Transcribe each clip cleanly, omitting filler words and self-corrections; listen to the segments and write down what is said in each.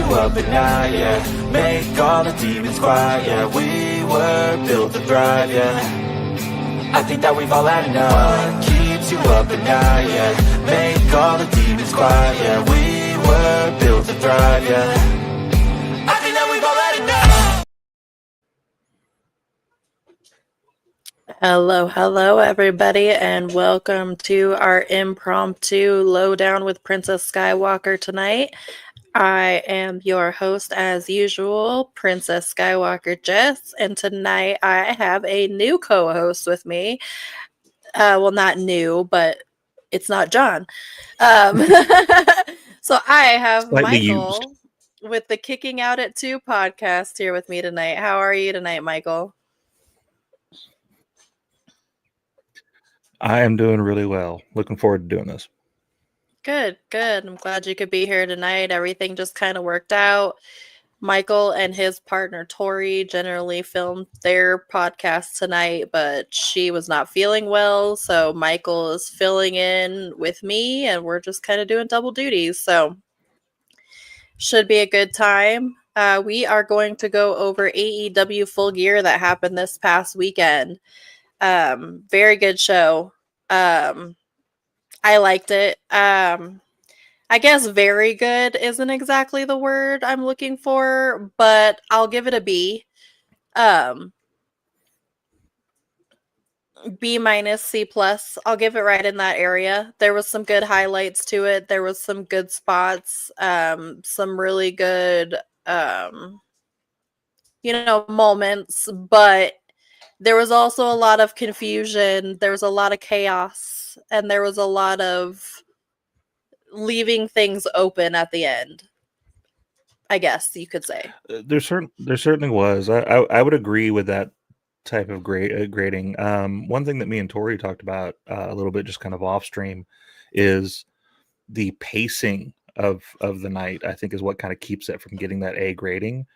you up at night, yeah. Make all the demons quiet, yeah. We were built to thrive, yeah. I think that we've all had enough. What keeps you up at night, yeah. Make all the demons quiet, yeah. We were built to thrive, yeah. I think that we've all had enough. Hello, everybody, and welcome to our impromptu Lowdown with Princess Skywalker tonight. I am your host, as usual, Princess Skywalker Jess, and tonight I have a new co-host with me. Well, not new, but it's not John. So I have Slightly Michael with the Kicking Out at 2 podcast here with me tonight. How are you tonight, Michael? I am doing really well. Looking forward to doing this. Good. I'm glad you could be here tonight. Everything just kind of worked out. Michael and his partner Tori generally filmed their podcast tonight, but she was not feeling well, so Michael is filling in with me, and we're just kind of doing double duties. So should be a good time. We are going to go over AEW Full Gear that happened this past weekend. Very good show. I liked it. I guess very good isn't exactly the word I'm looking for, but I'll give it a B. B minus, C plus. I'll give it right in that area. There was some good highlights to it. There was some good spots. Some really good, moments, but there was also a lot of confusion. There was a lot of chaos, and there was a lot of leaving things open at the end, I guess you could say. There certainly was. I would agree with that type of grading. One thing that me and Tori talked about a little bit, just kind of off stream, is the pacing of the night. I think is what kind of keeps it from getting that A grading,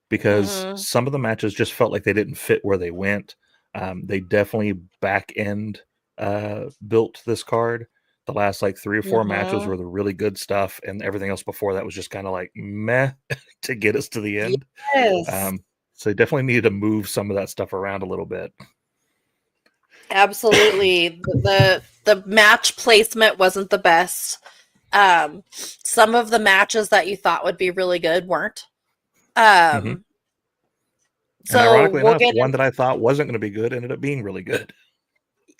because some of the matches just felt like they didn't fit where they went. They definitely back end built this card. The last like 3 or 4 matches were the really good stuff, and everything else before that was just kind of like meh to get us to the end. Yes. So they definitely needed to move some of that stuff around a little bit. Absolutely. The match placement wasn't the best. Some of the matches that you thought would be really good weren't. And So ironically we'll enough, one that I thought wasn't going to be good ended up being really good.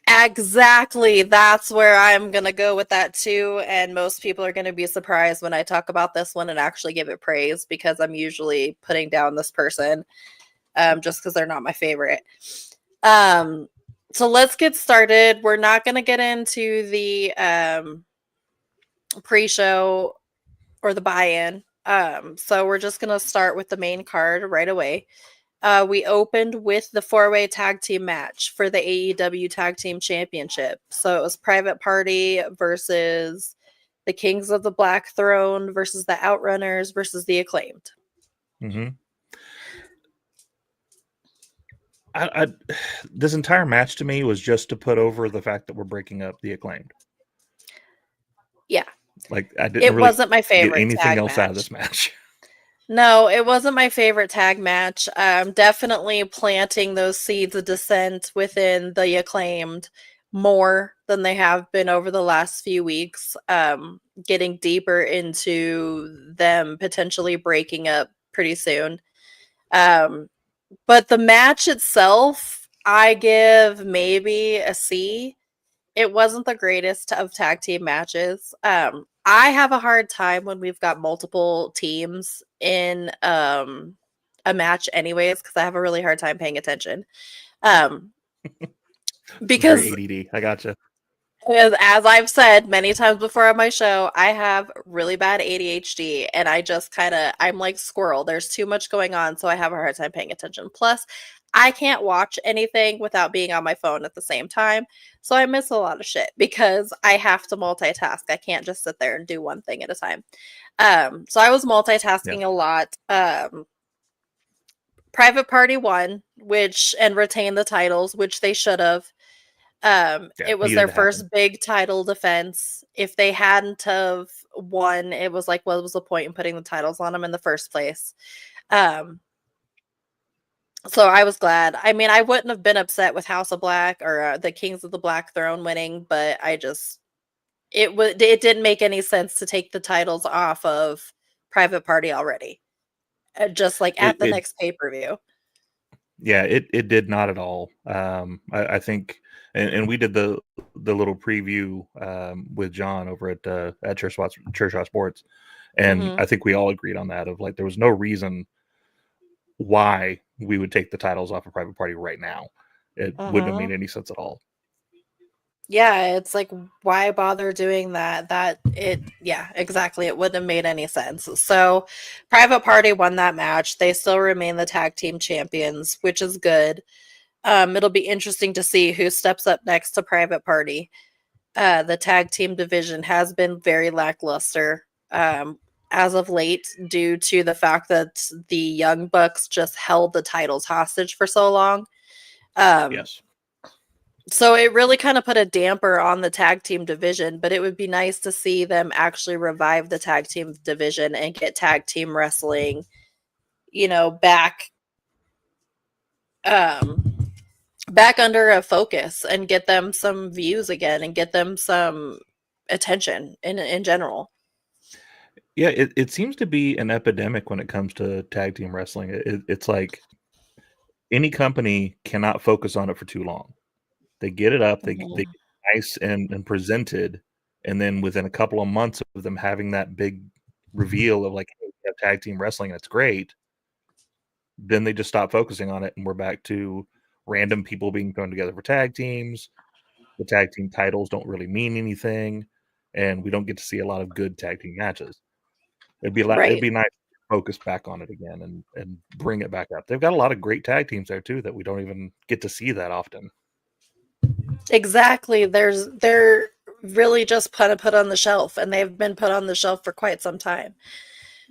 Exactly. That's where I'm going to go with that too. And most people are going to be surprised when I talk about this one and actually give it praise, because I'm usually putting down this person just because they're not my favorite. So let's get started. We're not going to get into the pre-show or the buy-in. So we're just going to start with the main card right away. We opened with the 4-way tag team match for the AEW Tag Team Championship. So it was Private Party versus the Kings of the Black Throne versus the Outrunners versus the Acclaimed. This entire match to me was just to put over the fact that we're breaking up the Acclaimed. Yeah. Like I didn't it really wasn't my favorite get anything else match out of this match. No, it wasn't my favorite tag match. Definitely planting those seeds of dissent within the Acclaimed more than they have been over the last few weeks. Getting deeper into them potentially breaking up pretty soon. But the match itself, I give maybe a C. It wasn't the greatest of tag team matches. I have a hard time when we've got multiple teams in a match anyways, because I have a really hard time paying attention. Because very ADD. I gotcha. As I've said many times before on my show, I have really bad ADHD, and I just I'm like squirrel. There's too much going on, so I have a hard time paying attention. Plus, I can't watch anything without being on my phone at the same time. So I miss a lot of shit because I have to multitask. I can't just sit there and do one thing at a time. So I was multitasking a lot. Private Party won, and retained the titles, which they should have. Yeah, It was needed their to happen. first big title defense. If they hadn't have won, it was like, what was the point in putting the titles on them in the first place? So I was glad. I mean, I wouldn't have been upset with House of Black or the Kings of the Black Throne winning, but it didn't make any sense to take the titles off of Private Party already, just like at the It next pay-per-view. Yeah, it did not at all. I think, and we did the little preview with John over at Church Watch Sports, and Mhm. I think we all agreed on that. Of like, there was no reason why we would take the titles off of Private Party right now. It wouldn't have Mhm. made any sense at all. Yeah, it's like, why bother doing that? Yeah, exactly. It wouldn't have made any sense. So, Private Party won that match. They still remain the tag team champions, which is good. It'll be interesting to see who steps up next to Private Party. The tag team division has been very lackluster as of late due to the fact that the Young Bucks just held the titles hostage for so long. Yes, So it really kind of put a damper on the tag team division, but it would be nice to see them actually revive the tag team division and get tag team wrestling, back um back under a focus and get them some views again and get them some attention in general. yeah. It seems to be an epidemic when it comes to tag team wrestling. It's like any company cannot focus on it for too long. They get it up, they Mhm. get nice and presented, and then within a couple of months of them having that big reveal of like, "Hey, we have tag team wrestling, that's great," then they just stop focusing on it, and we're back to random people being thrown together for tag teams. The tag team titles don't really mean anything, and we don't get to see a lot of good tag team matches. It'd Right. be nice to focus back on it again and bring it back up. They've got a lot of great tag teams there too that we don't even get to see that often. Exactly. They're really just put on the shelf, and they've been put on the shelf for quite some time.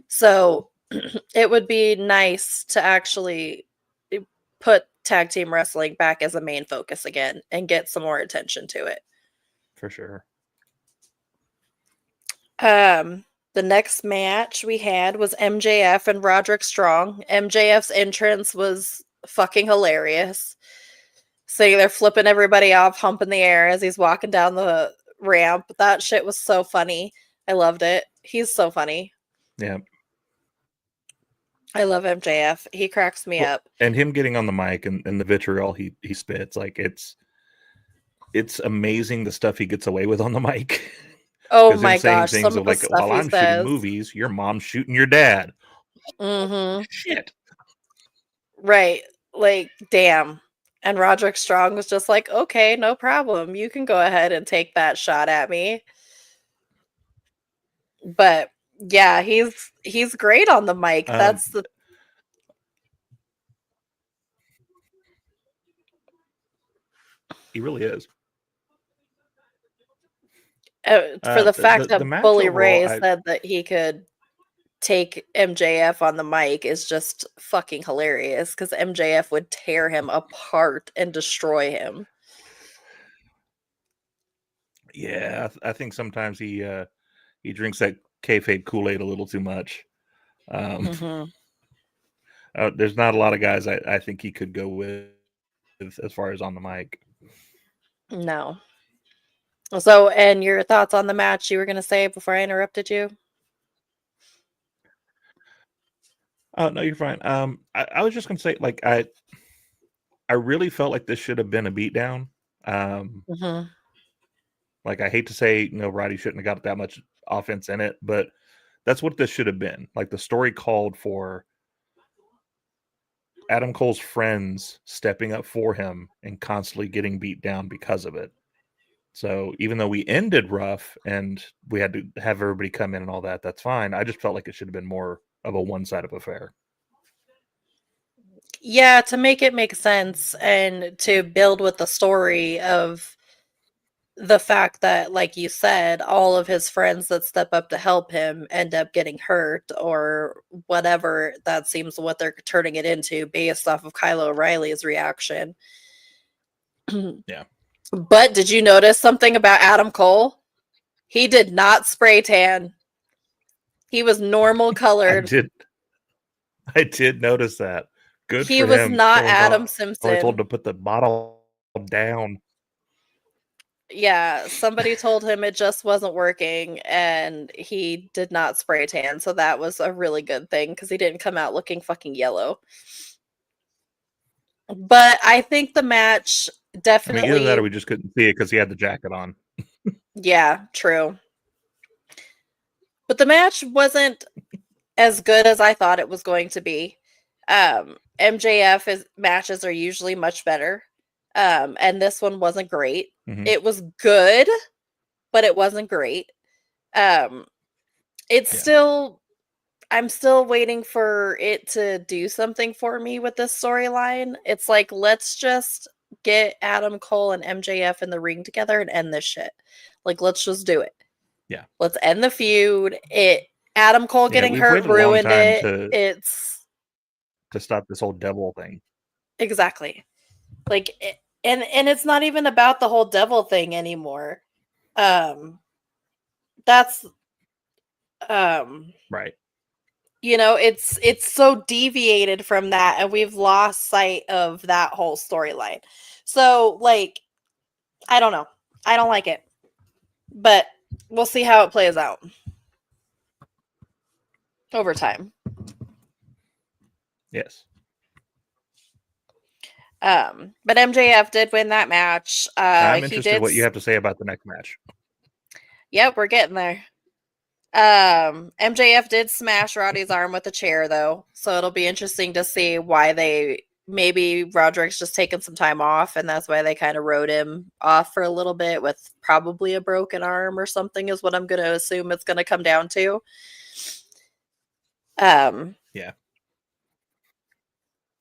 So it would be nice to actually put tag team wrestling back as a main focus again and get some more attention to it. For sure. The next match we had was MJF and Roderick Strong. MJF's entrance was fucking hilarious. Sitting there flipping everybody off, humping the air as he's walking down the ramp. That shit was so funny. I loved it. He's so funny. Yeah. I love MJF. He cracks me Well, up. and him getting on the mic and the vitriol he spits, like it's amazing the stuff he gets away with on the mic. Oh Because him my saying gosh, things some of of the like, stuff while he I'm shooting says. movies, your mom's shooting your dad. Mhm. Shit. Right. Like, damn. And Roderick Strong was just like, "Okay, no problem. You can go ahead and take that shot at me." But yeah, he's great on the mic. Um, he really is. For the fact The that match Bully overall, Ray said that he could take MJF on the mic is just fucking hilarious because MJF would tear him apart and destroy him. yeah, I think sometimes he drinks that kayfabe Kool-Aid a little too much. Um, Mhm. there's not a lot of guys I think he could go with as far as on the mic. No. So, and your thoughts on the match you were gonna say before I interrupted you? Oh no, you're fine. I was just gonna say, like, I really felt like this should have been a beatdown. Um, Mhm. like I hate to say, Roddy shouldn't have got that much offense in it, but that's what this should have been. Like the story called for Adam Cole's friends stepping up for him and constantly getting beat down because of it. So even though we ended rough and we had to have everybody come in and all that, that's fine. I just felt like it should have been more of a one-sided affair. Yeah, to make it make sense and to build with the story of the fact that, like you said, all of his friends that step up to help him end up getting hurt or whatever. That seems what they're turning it into based off of Kyle O'Reilly's reaction. Yeah. But did you notice something about Adam Cole? He did not spray tan. He was normal I colored. did notice that. Good He for was him. not Someone Adam probably told him Simpson. to put the bottle down. Yeah, somebody told him it just wasn't working and he did not spray tan. So that was a really good thing because he didn't come out looking fucking yellow. But I think the match I mean, either that or definitely, we just couldn't see it because he had the jacket on. yeah, true. But the match wasn't as good as I thought it was going to be. Matches are usually much better. And this one wasn't great. Mhm. It was good, but it wasn't great. Um, it's Yeah. still I'm still waiting for it to do something for me with this storyline. It's like, let's just get Adam Cole and MJF in the ring together and end this shit. Like, let's just do it. Yeah. Let's end the feud. Adam Cole Yeah, getting we've hurt waited a long ruined time it. to It's stop this whole devil thing. exactly. Like and it's not even about the whole devil thing anymore. That's Right. it's so deviated from that and we've lost sight of that whole storyline. So like I don't know. I don't like it. But we'll see how it plays out over time. Yes. But MJF did win that match. I'm He interested did what you have to say about the next match. Yep, we're getting there. MJF did smash Roddy's arm with a chair though, so it'll be interesting to see why maybe Roderick's just taking some time off and that's why they kind of wrote him off for a little bit with probably a broken arm or something is what I'm going to assume it's going to come down to. Yeah.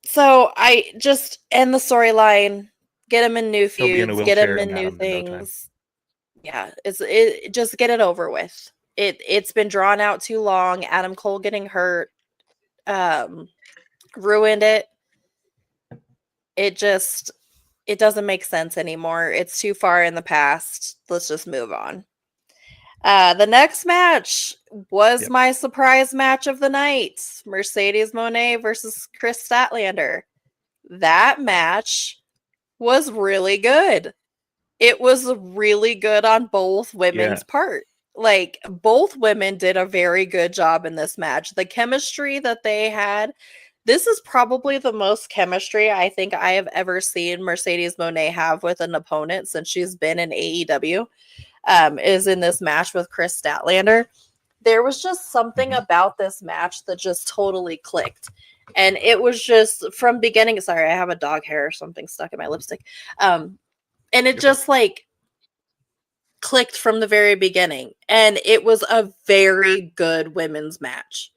So I just end the storyline, get him in new He'll be in a feuds, get him wheelchair in and new Adam in no time. things. Yeah, just get it over with. It's been drawn out too long. Adam Cole getting hurt ruined it. It doesn't make sense anymore. It's too far in the past. Let's just move on. The next match was my surprise match of the night. Mercedes Moné versus Chris Statlander. That match was really good. It was really good on both women's part. Like both women did a very good job in this match. The chemistry that they had, this is probably the most chemistry I think I have ever seen Mercedes Moné have with an opponent since she's been in AEW. Is in this match with Chris Statlander. There was just something about this match that just totally clicked. And it was just from beginning. Sorry, I have a dog hair or something stuck in my lipstick. And it just like clicked from the very beginning. And it was a very good women's match.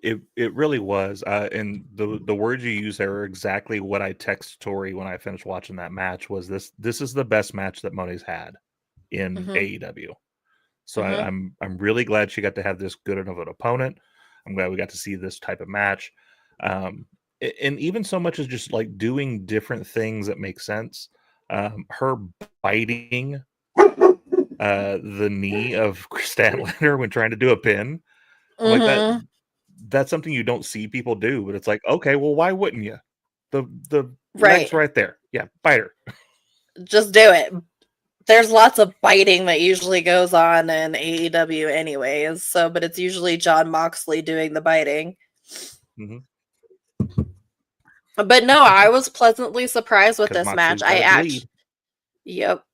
It really was. And the words you use there are exactly what I text Tori when I finished watching that match was this is the best match that Moné's had in AEW. So I'm really glad she got to have this good of an opponent. I'm glad we got to see this type of match. And even so much as just like doing different things that make sense. Her biting the knee of Chris Statlander when trying to do a pin. I'm like that's something you don't see people do, but it's like, okay, well, why wouldn't you? The leg's right there. Yeah, bite her. Just do it. There's lots of biting that usually goes on in AEW anyways, but it's usually Jon Moxley doing the biting. But no, I was pleasantly surprised with this Moxley's match. Yep.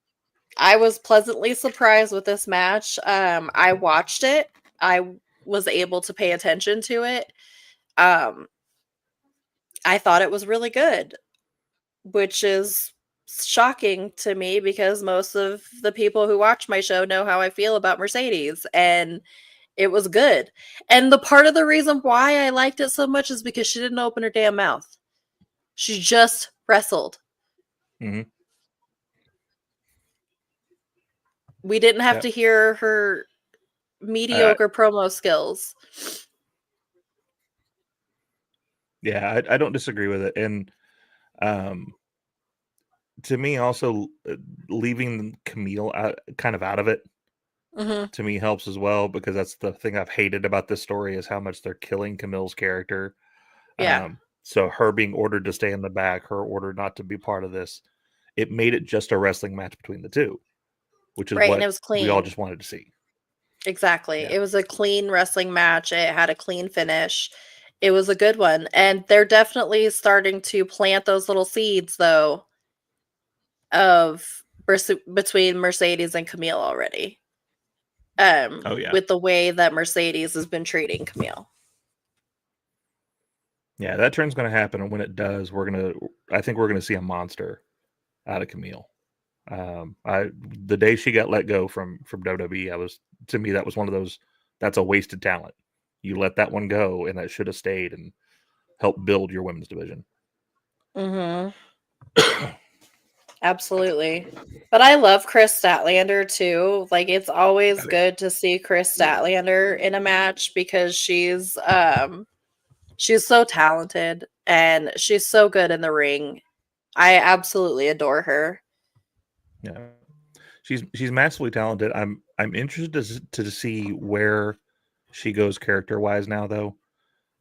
I was pleasantly surprised with this match. I watched it. I was able to pay attention to it. I thought it was really good, which is shocking to me because most of the people who watch my show know how I feel about Mercedes, and it was good. And the part of the reason why I liked it so much is because she didn't open her damn mouth. She just wrestled. We didn't have to hear her mediocre promo skills. Yeah, I don't disagree with it. And to me, also leaving Camille kind of out of it Mm-hmm. to me helps as well, because that's the thing I've hated about this story is how much they're killing Camille's character. Yeah. So her being ordered to stay in the back, her order not to be part of this, it made it just a wrestling match between the two, which is Right. And it what was we all clean. just wanted to see. Exactly. Yeah. It was a clean wrestling match. It had a clean finish. It was a good one. And they're definitely starting to plant those little seeds, though, of between Mercedes and Camille already. Oh yeah. With the way that Mercedes has been treating Camille. Yeah, that turn's going to happen, and when it does, I think we're gonna see a monster out of Camille. The day she got let go from WWE, to me that was one of those, that's a wasted talent. You let that one go, and that should have stayed and helped build your women's division. Mm-hmm. Absolutely. But I love Chris Statlander too. Like, it's always good to see Chris Statlander in a match because she's so talented and she's so good in the ring. I absolutely adore her. Yeah, she's massively talented. I'm interested to see where she goes character wise now, though,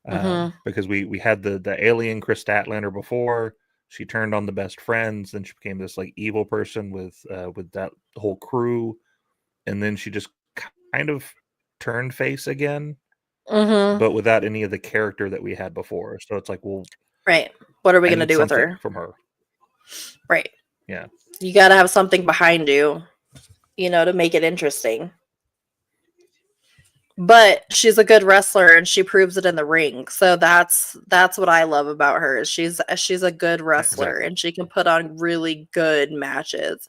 Mm-hmm. because we had the alien Chris Statlander before. She turned on the best friends, then she became this like evil person with that whole crew, and then she just kind of turned face again, Mm-hmm. but without any of the character that we had before. So it's like, well, Right. What are we I gonna need do with something her? from her. Right. Yeah. You gotta have something behind you, to make it interesting. But she's a good wrestler and she proves it in the ring. So that's what I love about her. Is she's a good wrestler Exactly. and she can put on really good matches.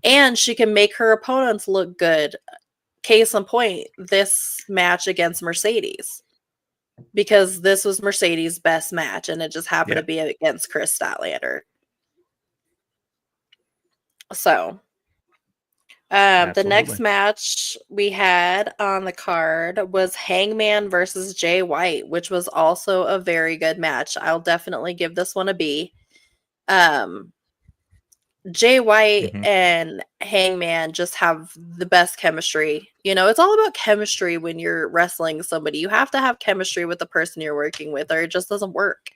And she can make her opponents look good. Case in point, this match against Mercedes. Because this was Mercedes' best match and it just happened Yeah. to be against Chris Statlander. So the next Absolutely. match we had on the card was Hangman versus Jay White, which was also a very good match. I'll definitely give this one a B. Um, Jay White Mhm. and Hangman just have the best chemistry. It's all about chemistry when you're wrestling somebody. You have to have chemistry with the person you're working with, or it just doesn't work.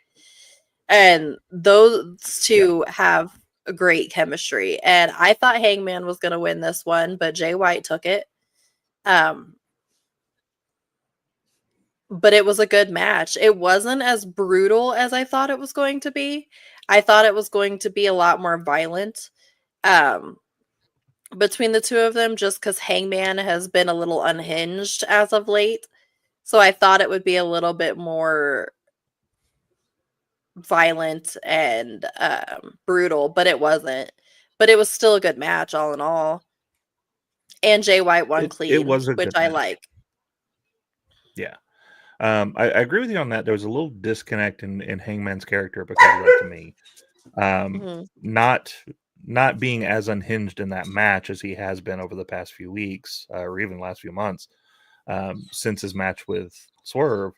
And those Yeah. two have a great chemistry. And I thought Hangman was going to win this one, but Jay White took it. Um, but it was a good match. It wasn't as brutal as I thought it was going to be. I thought it was going to be a lot more violent um, between the two of them, just because Hangman has been a little unhinged as of late. So I thought it would be a little bit more violent and brutal, but it wasn't. But it was still a good match, all in all. And Jay White won It clean, was a which good I match. like. Yeah. I agree with you on that. There was a little disconnect in Hangman's character because of that to me. Mhm. Not being as unhinged in that match as he has been over the past few weeks, or even last few months, since his match with Swerve,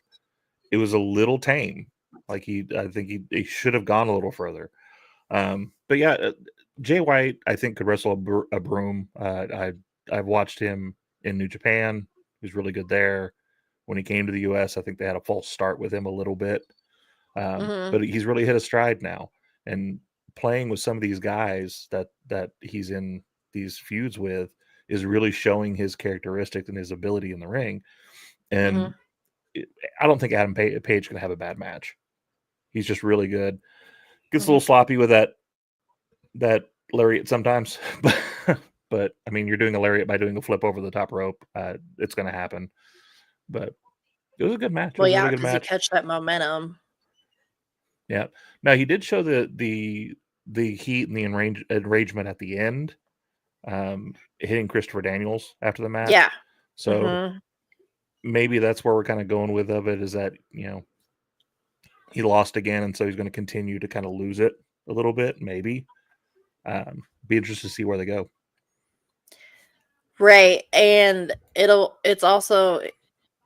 it was a little tame. Like I think he should have gone a little further. But yeah, Jay White, I think, could wrestle a broom. I've watched him in New Japan. He's really good there. When he came to the U.S., I think they had a false start with him a little bit. Mhm. But he's really hit a stride now, and playing with some of these guys that he's in these feuds with is really showing his characteristics and his ability in the ring. And Mhm. I don't think Adam Page can have a bad match. He's just really good. Gets a little Mhm. sloppy with that lariat sometimes, but I mean, you're doing a lariat by doing a flip over the top rope. It's going to happen. But it was a good match. It Well, was a yeah, really good because you match. catch that momentum. Yeah. Now he did show the heat and the enragement at the end, hitting Christopher Daniels after the match. Yeah. So Mhm. maybe that's where we're kind of going with of it, is that he lost again, and so he's going to continue to kind of lose it a little bit. Maybe be interested to see where they go. Right. And it's also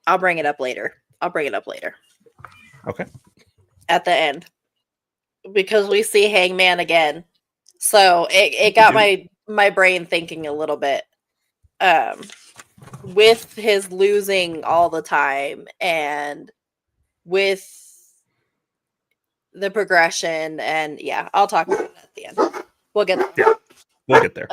I'll bring it up later. Okay. At the end. Because we see Hangman again. So it got my brain thinking a little bit. With his losing all the time and with the progression, and yeah, I'll talk about it at the end. We'll get there. Yeah, we'll get there.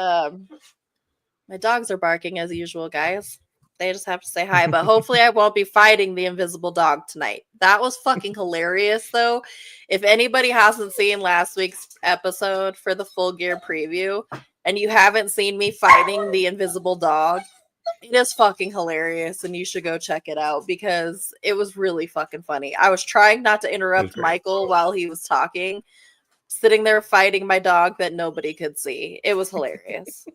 My dogs are barking as usual, guys. They just have to say hi, but hopefully I won't be fighting the invisible dog tonight. That was fucking hilarious, though. If anybody hasn't seen last week's episode for the Full Gear preview, and you haven't seen me fighting the invisible dog, it is fucking hilarious, and you should go check it out because it was really fucking funny. I was trying not to interrupt Michael while he was talking, sitting there fighting my dog that nobody could see. It was hilarious.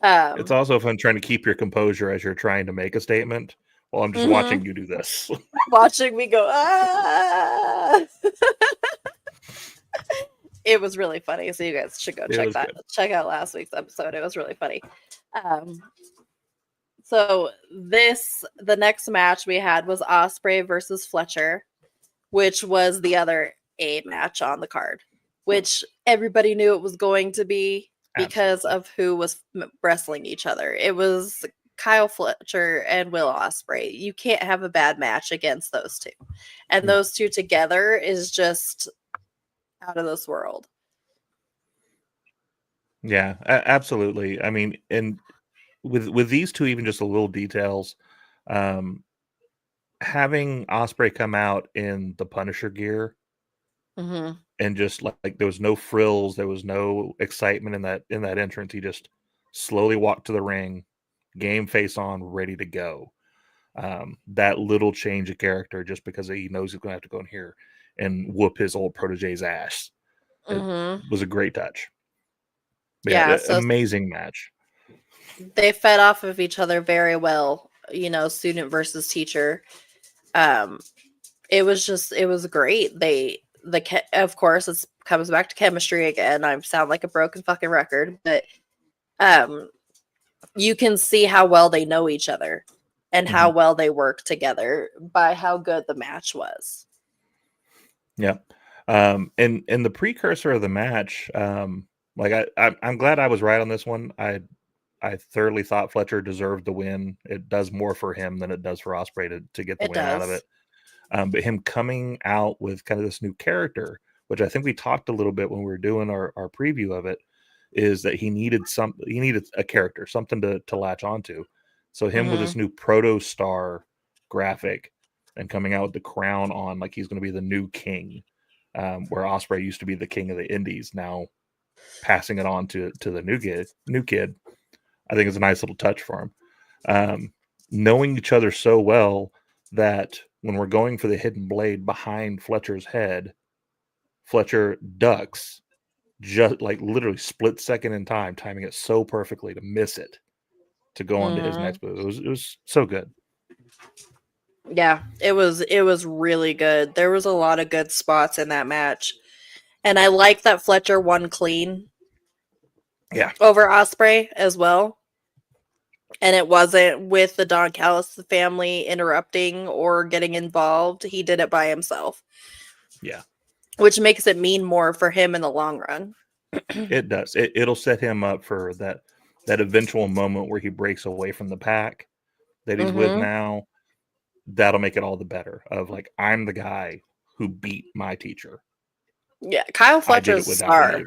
It's also fun trying to keep your composure as you're trying to make a statement while I'm just watching you do this. Watching me go, ah! It was really funny. So you guys should go check that. Check out last week's episode. It was really funny. So the next match we had was Ospreay versus Fletcher, which was the other A match on the card, which everybody knew it was going to be because of who was wrestling each other. It was Kyle Fletcher and Will Ospreay. You can't have a bad match against those two. And those two together is just out of this world. Yeah, absolutely. I mean, and with these two, even just a little details, having Ospreay come out in the Punisher gear, and just like there was no frills, there was no excitement in that entrance. He just slowly walked to the ring, game face on, ready to go. That little change of character, just because he knows he's going to have to go in here and whoop his old protege's ass, it was a great touch. Yeah, so amazing match. They fed off of each other very well, student versus teacher. It was great. Of course, it comes back to chemistry again. I sound like a broken fucking record, but you can see how well they know each other and how well they work together by how good the match was. Yeah. And the precursor of the match, I'm glad I was right on this one. I thoroughly thought Fletcher deserved the win. It does more for him than it does for Ospreay to get the win out of it. But him coming out with kind of this new character, which I think we talked a little bit when we were doing our preview of it, is that he needed a character, something to latch onto. So him with this new proto star graphic and coming out with the crown on, like he's going to be the new king, where Ospreay used to be the king of the Indies, now passing it on to the new kid. I think it's a nice little touch for him. Knowing each other so well that when we're going for the hidden blade behind Fletcher's head, Fletcher ducks just like literally split second in time, timing it so perfectly to miss it, to go on to his next move. It was so good. Yeah, it was really good. There was a lot of good spots in that match. And I like that Fletcher won clean. Yeah. Over Ospreay as well. And it wasn't with the Don Callis family interrupting or getting involved. He did it by himself. Yeah. Which makes it mean more for him in the long run. It does. It'll set him up for that eventual moment where he breaks away from the pack that he's with now. That'll make it all the better of like, I'm the guy who beat my teacher. Yeah. Kyle Fletcher's a star.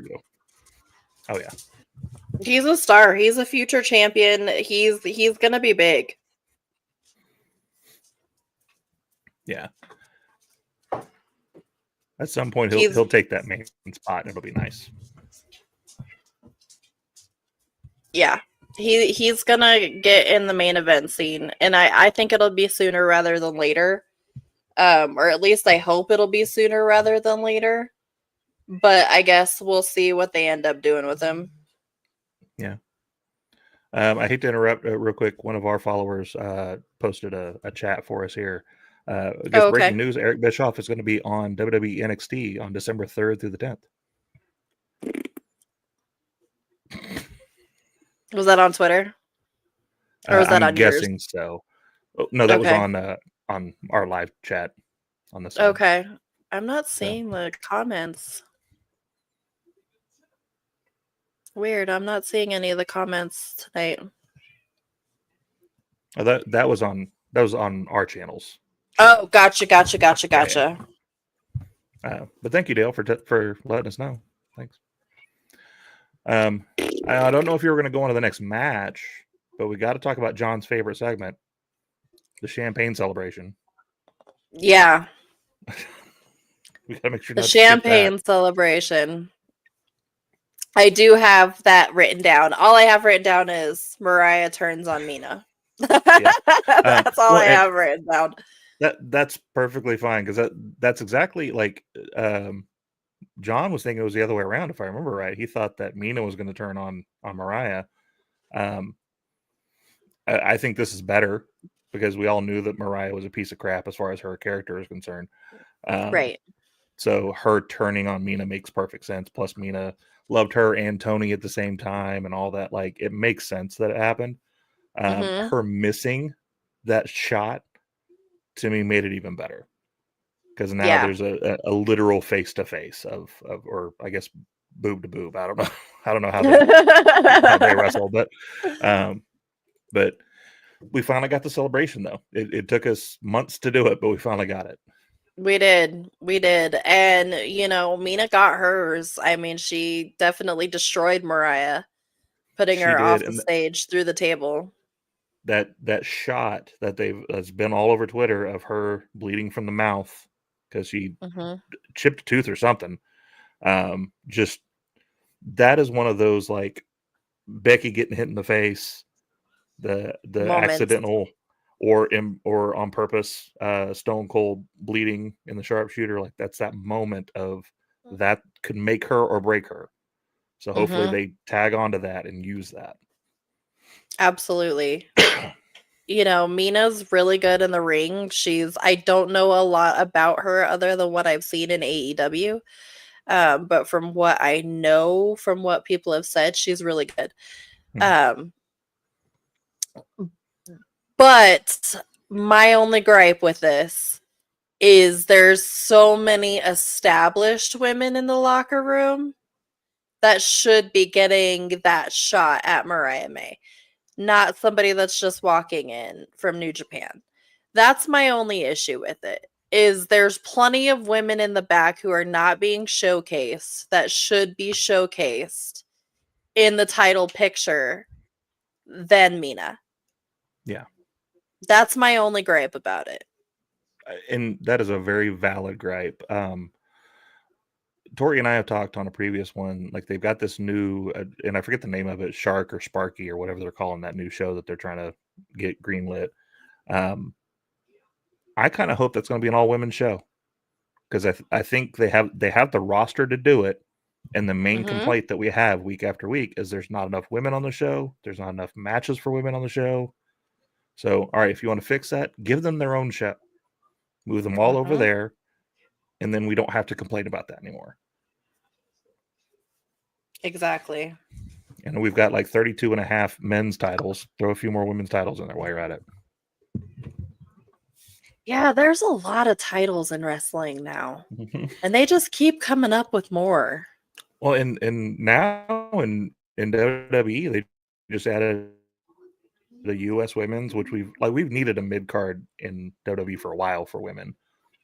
Oh yeah. He's a star. He's a future champion. He's going to be big. Yeah. At some point, he'll take that main spot, and it'll be nice. Yeah. He's going to get in the main event scene, and I think it'll be sooner rather than later. Or at least I hope it'll be sooner rather than later. But I guess we'll see what they end up doing with him. Yeah. I hate to interrupt real quick. One of our followers posted a chat for us here. Breaking news, Eric Bischoff is going to be on WWE NXT on December 3rd through the 10th. Was that on Twitter? Or was that on yours? I'm guessing so. Oh, no, that was on our live chat on this one. Okay. I'm not seeing the comments. Weird. I'm not seeing any of the comments tonight. Oh, that was on our channels. Oh, gotcha. Yeah. But thank you, Dale, for letting us know. Thanks. I don't know if you were going to go on to the next match, but we got to talk about John's favorite segment, the champagne celebration. Yeah. We got to make sure The not to skip champagne that. celebration. I do have that written down. All I have written down is Mariah turns on Mina. That's all I have written down. That's perfectly fine because that's exactly like John was thinking it was the other way around, if I remember right. He thought that Mina was going to turn on Mariah. I think this is better because we all knew that Mariah was a piece of crap as far as her character is concerned. Right. So her turning on Mina makes perfect sense. Plus, Mina loved her and Tony at the same time and all that. Like, it makes sense that it happened. Her missing that shot to me made it even better because now there's a literal face to face of, or I guess boob to boob. I don't know. I don't know how they wrestle, but we finally got the celebration though. It took us months to do it, but we finally got it. We did. And, Mina got hers. I mean, she definitely destroyed Mariah, putting her off the stage through the table. That shot that's been all over Twitter of her bleeding from the mouth because she chipped a tooth or something. Just that is one of those like Becky getting hit in the face, the moments. Accidental or on purpose, Stone Cold bleeding in the sharpshooter. Like that's that moment of that could make her or break her. So hopefully they tag onto that and use that. Absolutely. Mina's really good in the ring. I don't know a lot about her other than what I've seen in AEW. But from what I know, from what people have said, she's really good. But my only gripe with this is there's so many established women in the locker room that should be getting that shot at Mariah May, not somebody that's just walking in from New Japan. That's my only issue with it, is there's plenty of women in the back who are not being showcased that should be showcased in the title picture than Mina. Yeah. That's my only gripe about it. And that is a very valid gripe. Tori and I have talked on a previous one, like they've got this new, and I forget the name of it, Shark or Sparky or whatever they're calling that new show that they're trying to get greenlit. I kind of hope that's going to be an all-women show because I think they have the roster to do it. And the main complaint that we have week after week is there's not enough women on the show. There's not enough matches for women on the show. So, all right, if you want to fix that, give them their own show. Move them all over there, and then we don't have to complain about that anymore. Exactly. And we've got like 32 and a half men's titles. Throw a few more women's titles in there while you're at it. Yeah, there's a lot of titles in wrestling now. And they just keep coming up with more. Well, and now in WWE, they just added the U.S. women's, which we've needed a mid card in WWE for a while for women.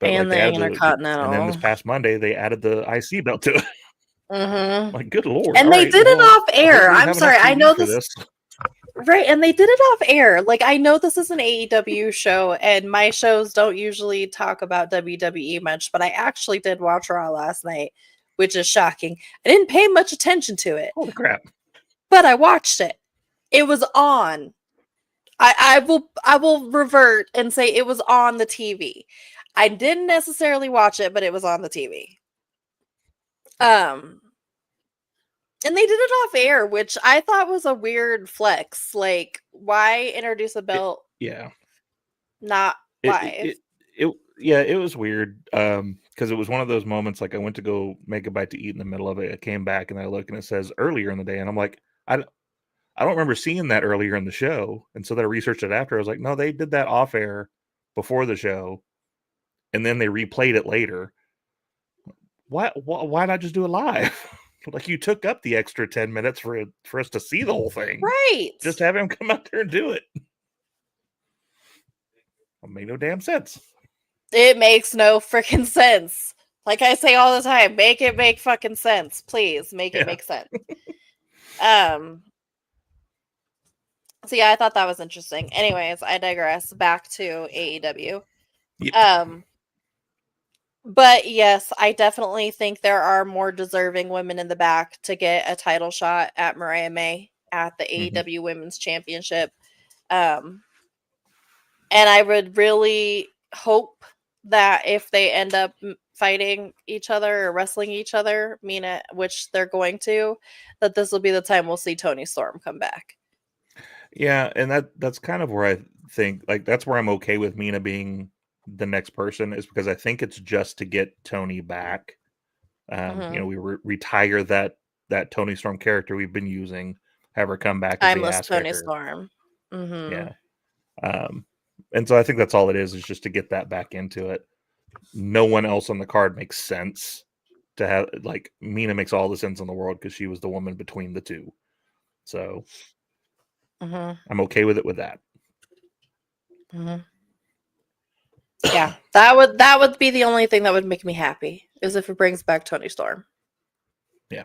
But and like the Intercontinental. And then this past Monday, they added the IC belt to it. Like, good Lord. And they did it off air. I'm sorry. I know this. Right. And they did it off air. Like, I know this is an AEW show, and my shows don't usually talk about WWE much, but I actually did watch Raw last night, which is shocking. I didn't pay much attention to it. Holy crap. But I watched it. It was on. I will revert and say it was on the TV. I didn't necessarily watch it, but it was on the TV. And they did it off air, which I thought was a weird flex. Like, why introduce a belt? Not live. It was weird. Because it was one of those moments, like I went to go make a bite to eat in the middle of it. I came back and I look and it says earlier in the day, and I'm like, I don't remember seeing that earlier in the show. And so that I researched it after. I was like, no, they did that off air before the show, and then they replayed it later. Why not just do it live? Like, you took up the extra 10 minutes for us to see the whole thing. Right. Just have him come out there and do it. It made no damn sense. It makes no freaking sense. Like I say all the time, make it make fucking sense. Please make it make sense. So yeah, I thought that was interesting. Anyways, I digress. Back to AEW. Yep. But yes, I definitely think there are more deserving women in the back to get a title shot at Mariah May at the AEW Women's Championship. And I would really hope that if they end up fighting each other or wrestling each other, Mina, which they're going to, that this will be the time we'll see Toni Storm come back. Yeah, and that's kind of where I think, like, that's where I'm okay with Mina being the next person, is because I think it's just to get Toni back. You know, we retire that Toni Storm character we've been using, have her come back as the ass Toni kicker. Storm. Yeah. And so I think that's all it is just to get that back into it. No one else on the card makes sense to have. Like, Mina makes all the sense in the world because she was the woman between the two. So I'm okay with it with that. Yeah, that would be the only thing that would make me happy, is if it brings back Toni Storm. Yeah.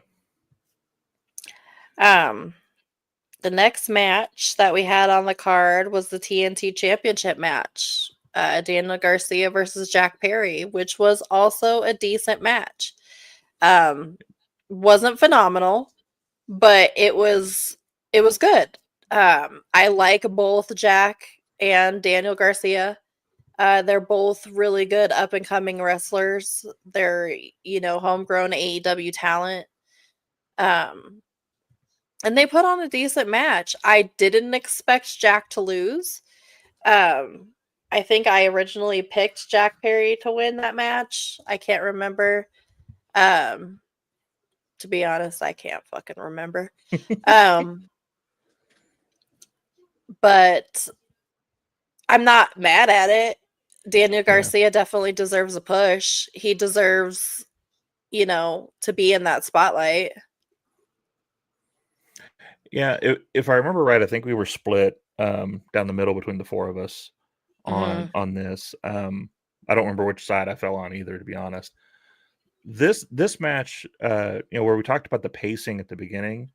The next match that we had on the card was the TNT Championship match. Daniel Garcia versus Jack Perry, which was also a decent match. Wasn't phenomenal, but it was good. I like both Jack and Daniel Garcia. They're both really good up and coming wrestlers. They're, homegrown AEW talent. And they put on a decent match. I didn't expect Jack to lose. I think I originally picked Jack Perry to win that match. I can't remember. To be honest, I can't fucking remember. But I'm not mad at it. Daniel Garcia definitely deserves a push. He deserves, to be in that spotlight. Yeah, if I remember right, I think we were split down the middle between the four of us on this. I don't remember which side I fell on either, to be honest. This match, where we talked about the pacing at the beginning,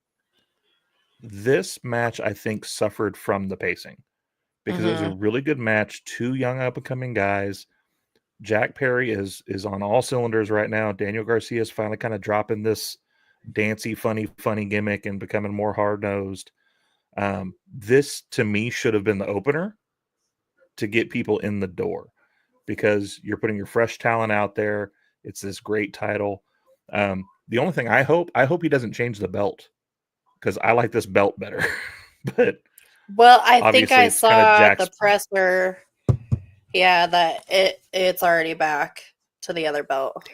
this match I think suffered from the pacing because it was a really good match. Two young up and coming guys. Jack Perry is on all cylinders right now. Daniel Garcia is finally kind of dropping this dancy, funny gimmick and becoming more hard-nosed. This, to me, should have been the opener to get people in the door because you're putting your fresh talent out there. It's this great title. The only thing I hope he doesn't change the belt because I like this belt better. But well, I think I saw the presser. Yeah, that it's already back to the other belt.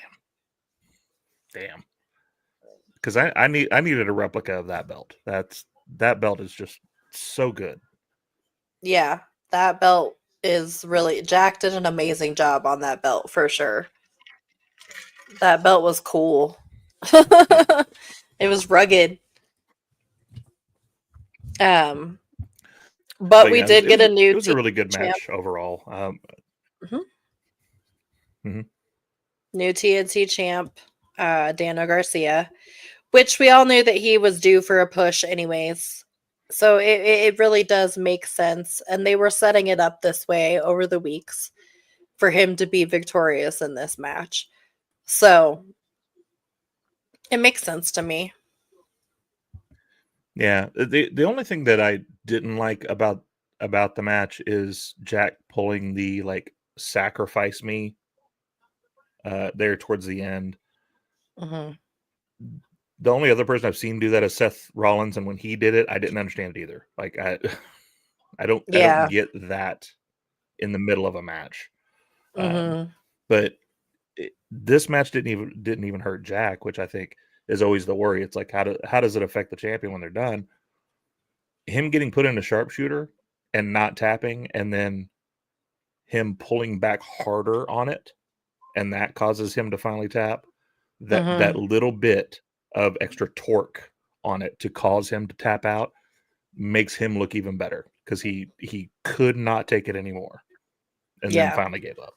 Damn. Because I needed a replica of that belt. That belt is just so good. Yeah, that belt is really, Jack did an amazing job on that belt for sure. That belt was cool. It was rugged. But we did get a new. It was a really good match overall. New TNT champ, Daniel Garcia, which we all knew that he was due for a push anyways. So it really does make sense. And they were setting it up this way over the weeks for him to be victorious in this match. So it makes sense to me. Yeah. The only thing that I didn't like about the match is Jack pulling the sacrifice me there towards the end. The only other person I've seen do that is Seth Rollins, and when he did it, I didn't understand it either. I don't get that in the middle of a match. But this match didn't even hurt Jack, which I think is always the worry. It's like, how does it affect the champion when they're done? Him getting put in a sharpshooter and not tapping, and then him pulling back harder on it, and that causes him to finally tap. That little bit of extra torque on it to cause him to tap out makes him look even better because he could not take it anymore and then finally gave up.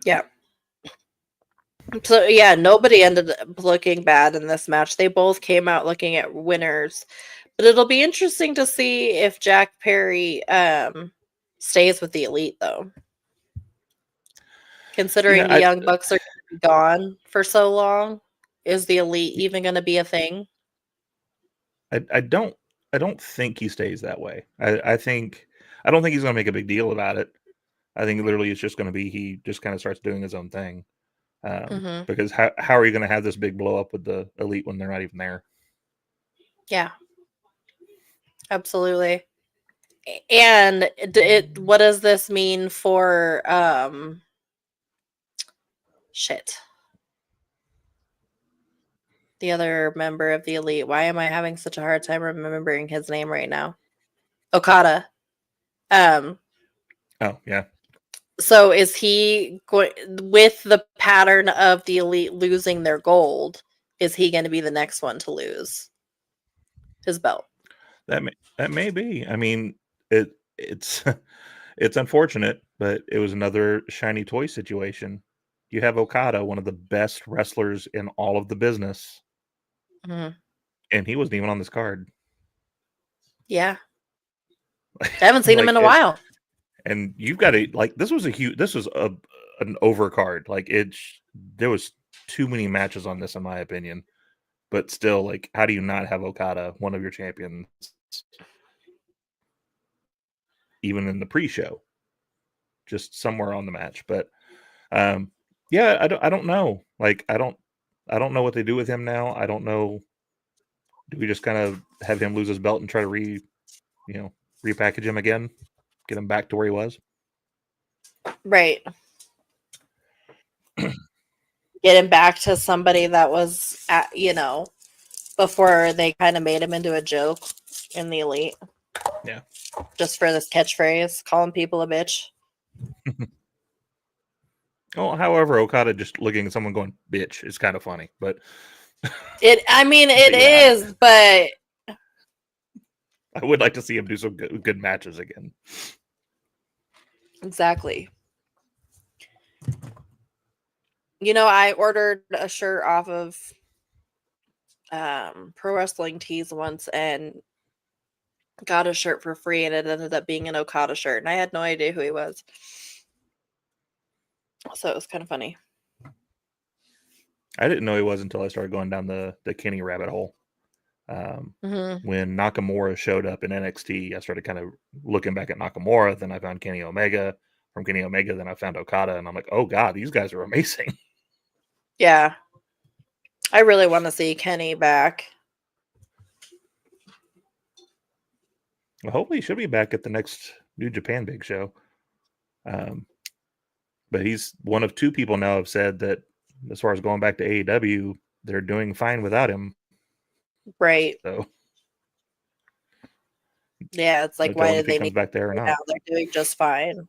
Yeah. So yeah, nobody ended up looking bad in this match. They both came out looking at winners. But it'll be interesting to see if Jack Perry stays with the Elite, though. Considering the Young Bucks are gone for so long, is the Elite even going to be a thing? I don't think he stays that way. I don't think he's going to make a big deal about it. I think literally it's just going to be he just kind of starts doing his own thing. Because how are you going to have this big blow up with the Elite when they're not even there? Yeah, absolutely. And what does this mean for the other member of the Elite? Why am I having such a hard time remembering his name right now? Okada. Oh yeah. So is he going with the pattern of the Elite losing their gold? Is he going to be the next one to lose his belt? That may be. I mean, it's it's unfortunate, but it was another shiny toy situation. You have Okada, one of the best wrestlers in all of the business, and he wasn't even on this card. Yeah, I haven't seen him in a while. And you've got this was an overcard. Like there was too many matches on this, in my opinion. But still, like, how do you not have Okada, one of your champions, even in the pre-show, just somewhere on the match? But yeah, I don't know. Like, I don't know what they do with him now. I don't know. Do we just kind of have him lose his belt and try to repackage him again, get him back to where he was? Right. Get him back to somebody that was at, before they kind of made him into a joke in the Elite. Yeah. Just for this catchphrase, calling people a bitch. Well, however, Okada just looking at someone going bitch is kind of funny, but it is, but I would like to see him do some good matches again. Exactly. I ordered a shirt off of Pro Wrestling Tees once and got a shirt for free, and it ended up being an Okada shirt, and I had no idea who he was. So it was kind of funny. I didn't know he was until I started going down the Kenny rabbit hole. When Nakamura showed up in NXT, I started kind of looking back at Nakamura. Then I found Kenny Omega. From Kenny Omega, then I found Okada, and I'm like, oh god, these guys are amazing. Yeah, I really want to see Kenny back. Well, hopefully he should be back at the next New Japan big show. But he's one of two people now have said that as far as going back to AEW, they're doing fine without him. Right. So yeah, it's like, why did they need back there or not? Now they're doing just fine.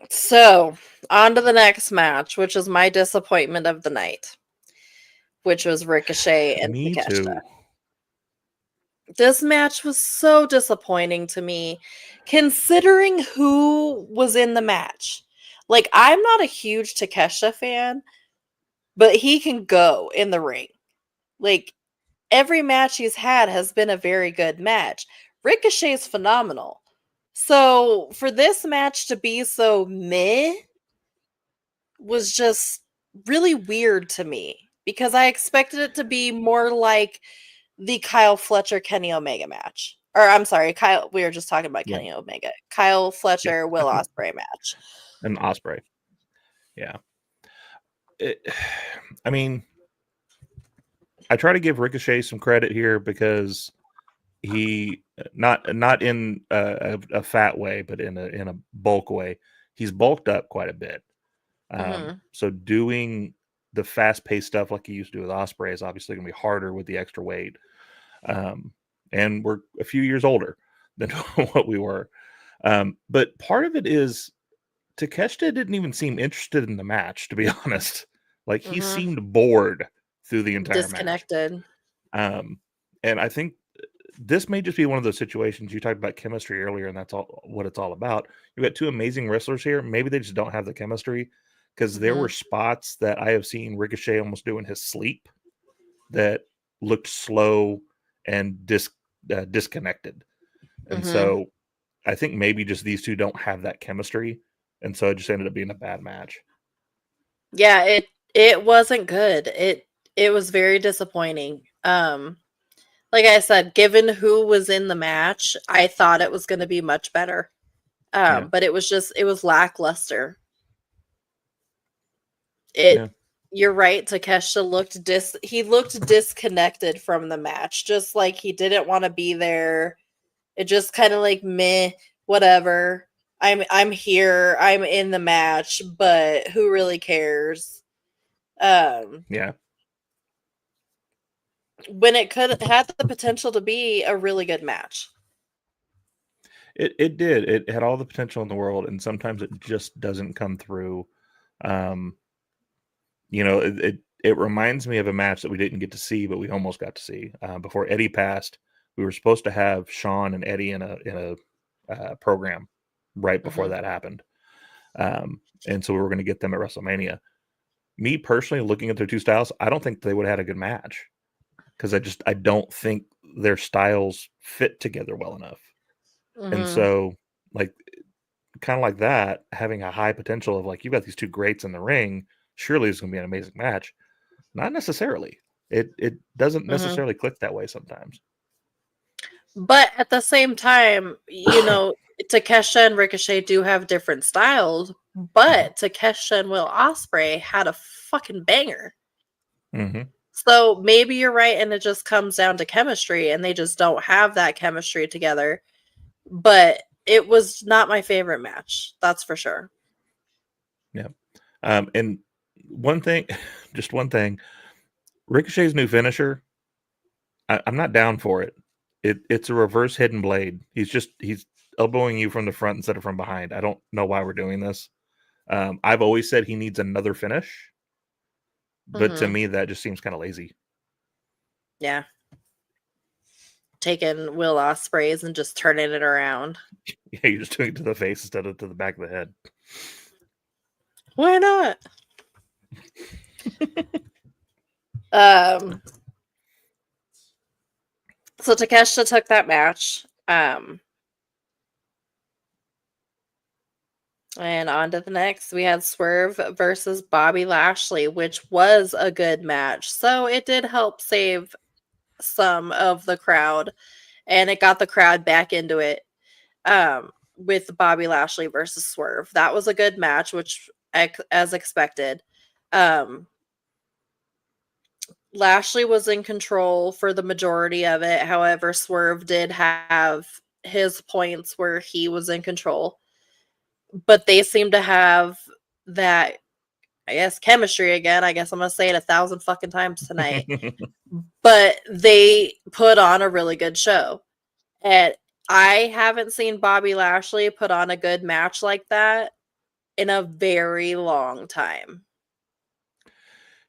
So, on to the next match, which is my disappointment of the night, which was Ricochet and Takeshita. Too. This match was so disappointing to me, considering who was in the match. Like, I'm not a huge Takeshita fan, but he can go in the ring. Like, every match he's had has been a very good match. Ricochet's phenomenal. So, for this match to be so meh was just really weird to me, because I expected it to be more like the Kyle Fletcher Kenny Omega match. Or I'm sorry, we were just talking about Kenny Omega. Kyle Fletcher Will Ospreay match. And Ospreay. Yeah. I mean, I try to give Ricochet some credit here because he not in a fat way, but in a bulk way. He's bulked up quite a bit. So doing the fast-paced stuff like he used to do with Ospreay is obviously going to be harder with the extra weight. And we're a few years older than what we were. But part of it is Takeshita didn't even seem interested in the match, to be honest. Like, he Mhm. seemed bored through the entire match. Disconnected. And I think this may just be one of those situations. You talked about chemistry earlier, and that's all what it's all about. You've got two amazing wrestlers here. Maybe they just don't have the chemistry, because there were Mhm. spots that I have seen Ricochet almost do in his sleep that looked slow and disconnected. And Mhm. so I think maybe just these two don't have that chemistry, and so it just ended up being a bad match. Yeah, it wasn't good. It was very disappointing. Like I said, given who was in the match, I thought it was going to be much better. Yeah, But it was lackluster. It yeah, You're right, Takeshita looked disconnected from the match, just like he didn't want to be there. It just kind of like meh, whatever. I'm here, I'm in the match, but who really cares? Um yeah. when it could had the potential to be a really good match. It did. It had all the potential in the world, and sometimes it just doesn't come through. Um, it reminds me of a match that we didn't get to see, but we almost got to see before Eddie passed. We were supposed to have Sean and Eddie in a program right before Mhm. that happened, and so we were going to get them at WrestleMania. Me personally, looking at their two styles, I don't think they would have had a good match, because I don't think their styles fit together well enough. And Mhm. so, like, kind of like that, having a high potential of, like, you've got these two greats in the ring, surely it's going to be an amazing match. Not necessarily. It doesn't Mhm. necessarily click that way sometimes. But at the same time, Takesha and Ricochet do have different styles, Mhm. but Takesha and Will Ospreay had a fucking banger. Mhm. So maybe you're right, and it just comes down to chemistry, and they just don't have that chemistry together. But it was not my favorite match, that's for sure. Yeah. And one thing, just one thing, Ricochet's new finisher, I'm not down for it. It's a reverse hidden blade. He's elbowing you from the front instead of from behind. I don't know why we're doing this. I've always said he needs another finish, but to Hmm. me that just seems kind of lazy. Yeah, taking Will Ospreay's and just turning it around. Yeah, you're just doing it to the face instead of to the back of the head. Why not? Um, so Takeshita took that match. And on to the next, we had Swerve versus Bobby Lashley, which was a good match. So it did help save some of the crowd, and it got the crowd back into it. With Bobby Lashley versus Swerve, that was a good match, which as expected. Um, Lashley was in control for the majority of it. However, Swerve did have his points where he was in control, but they seem to have that, I guess, chemistry again. I guess I'm gonna say it 1,000 fucking times tonight. But they put on a really good show. And I haven't seen Bobby Lashley put on a good match like that in a very long time.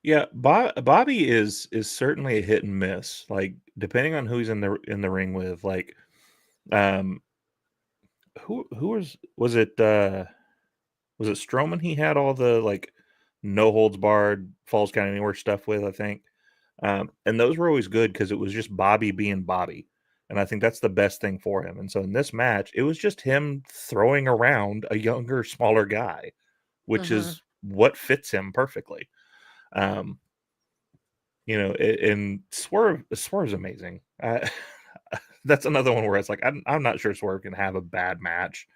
Yeah, Bobby is certainly a hit and miss. Like, depending on who he's in the ring with. Like, um, who was it Strowman? He had all the, like, no holds barred, falls count anywhere stuff with, I think. And those were always good because it was just Bobby being Bobby, and I think that's the best thing for him. And so in this match, it was just him throwing around a younger, smaller guy, which Mhm. is what fits him perfectly. Um, and Swerve's amazing. That's another one where it's like I'm not sure Swerve can have a bad match.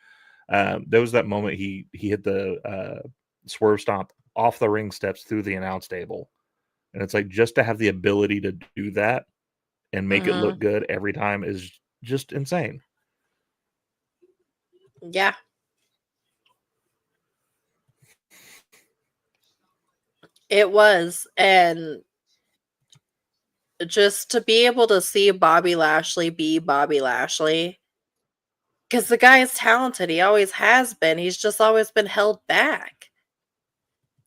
There was that moment he hit the Swerve stomp off the ring steps through the announce table, and it's like, just to have the ability to do that and make it look Mhm. good every time is just insane. Yeah, it was. And just to be able to see Bobby Lashley be Bobby Lashley Because the guy is talented. He always has been. He's just always been held back.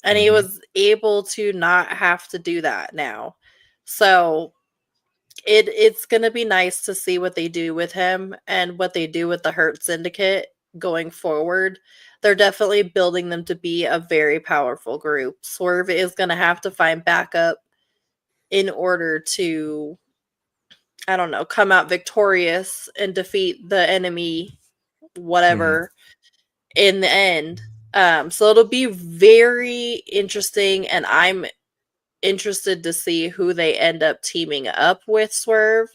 And he was able to not have to do that now. So it's going to be nice to see what they do with him and what they do with the Hurt Syndicate going forward. They're definitely building them to be a very powerful group. Swerve is going to have to find backup in order to, I don't know, come out victorious and defeat the enemy, whatever, in the end. So it'll be very interesting, and I'm interested to see who they end up teaming up with Swerve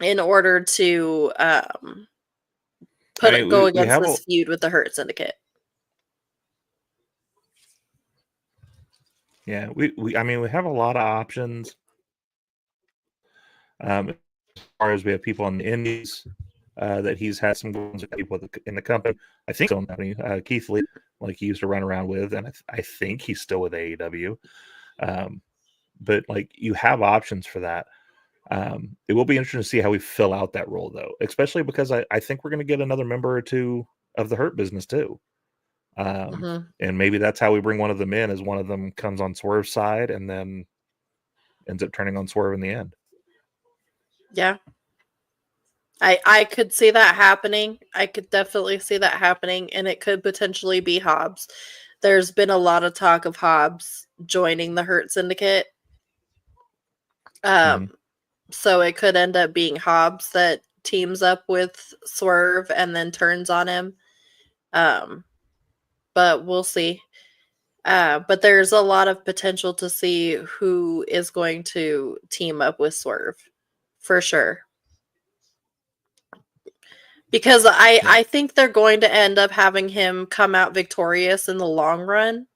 in order to go against this feud with the Hurt Syndicate. Yeah, we have a lot of options. As far as we have people on the indies that he's had some goals with people in the company. I think so. Keith Lee, like he used to run around with, and I think he's still with AEW. But like you have options for that. It will be interesting to see how we fill out that role, though, especially because I think we're going to get another member or two of the Hurt Business too. And maybe that's how we bring one of them in, as one of them comes on Swerve's side and then ends up turning on Swerve in the end. Yeah. I could see that happening. I could definitely see that happening, and it could potentially be Hobbs. There's been a lot of talk of Hobbs joining the Hurt Syndicate. So it could end up being Hobbs that teams up with Swerve and then turns on him. But we'll see. But there's a lot of potential to see who is going to team up with Swerve, for sure. Because I think they're going to end up having him come out victorious in the long run.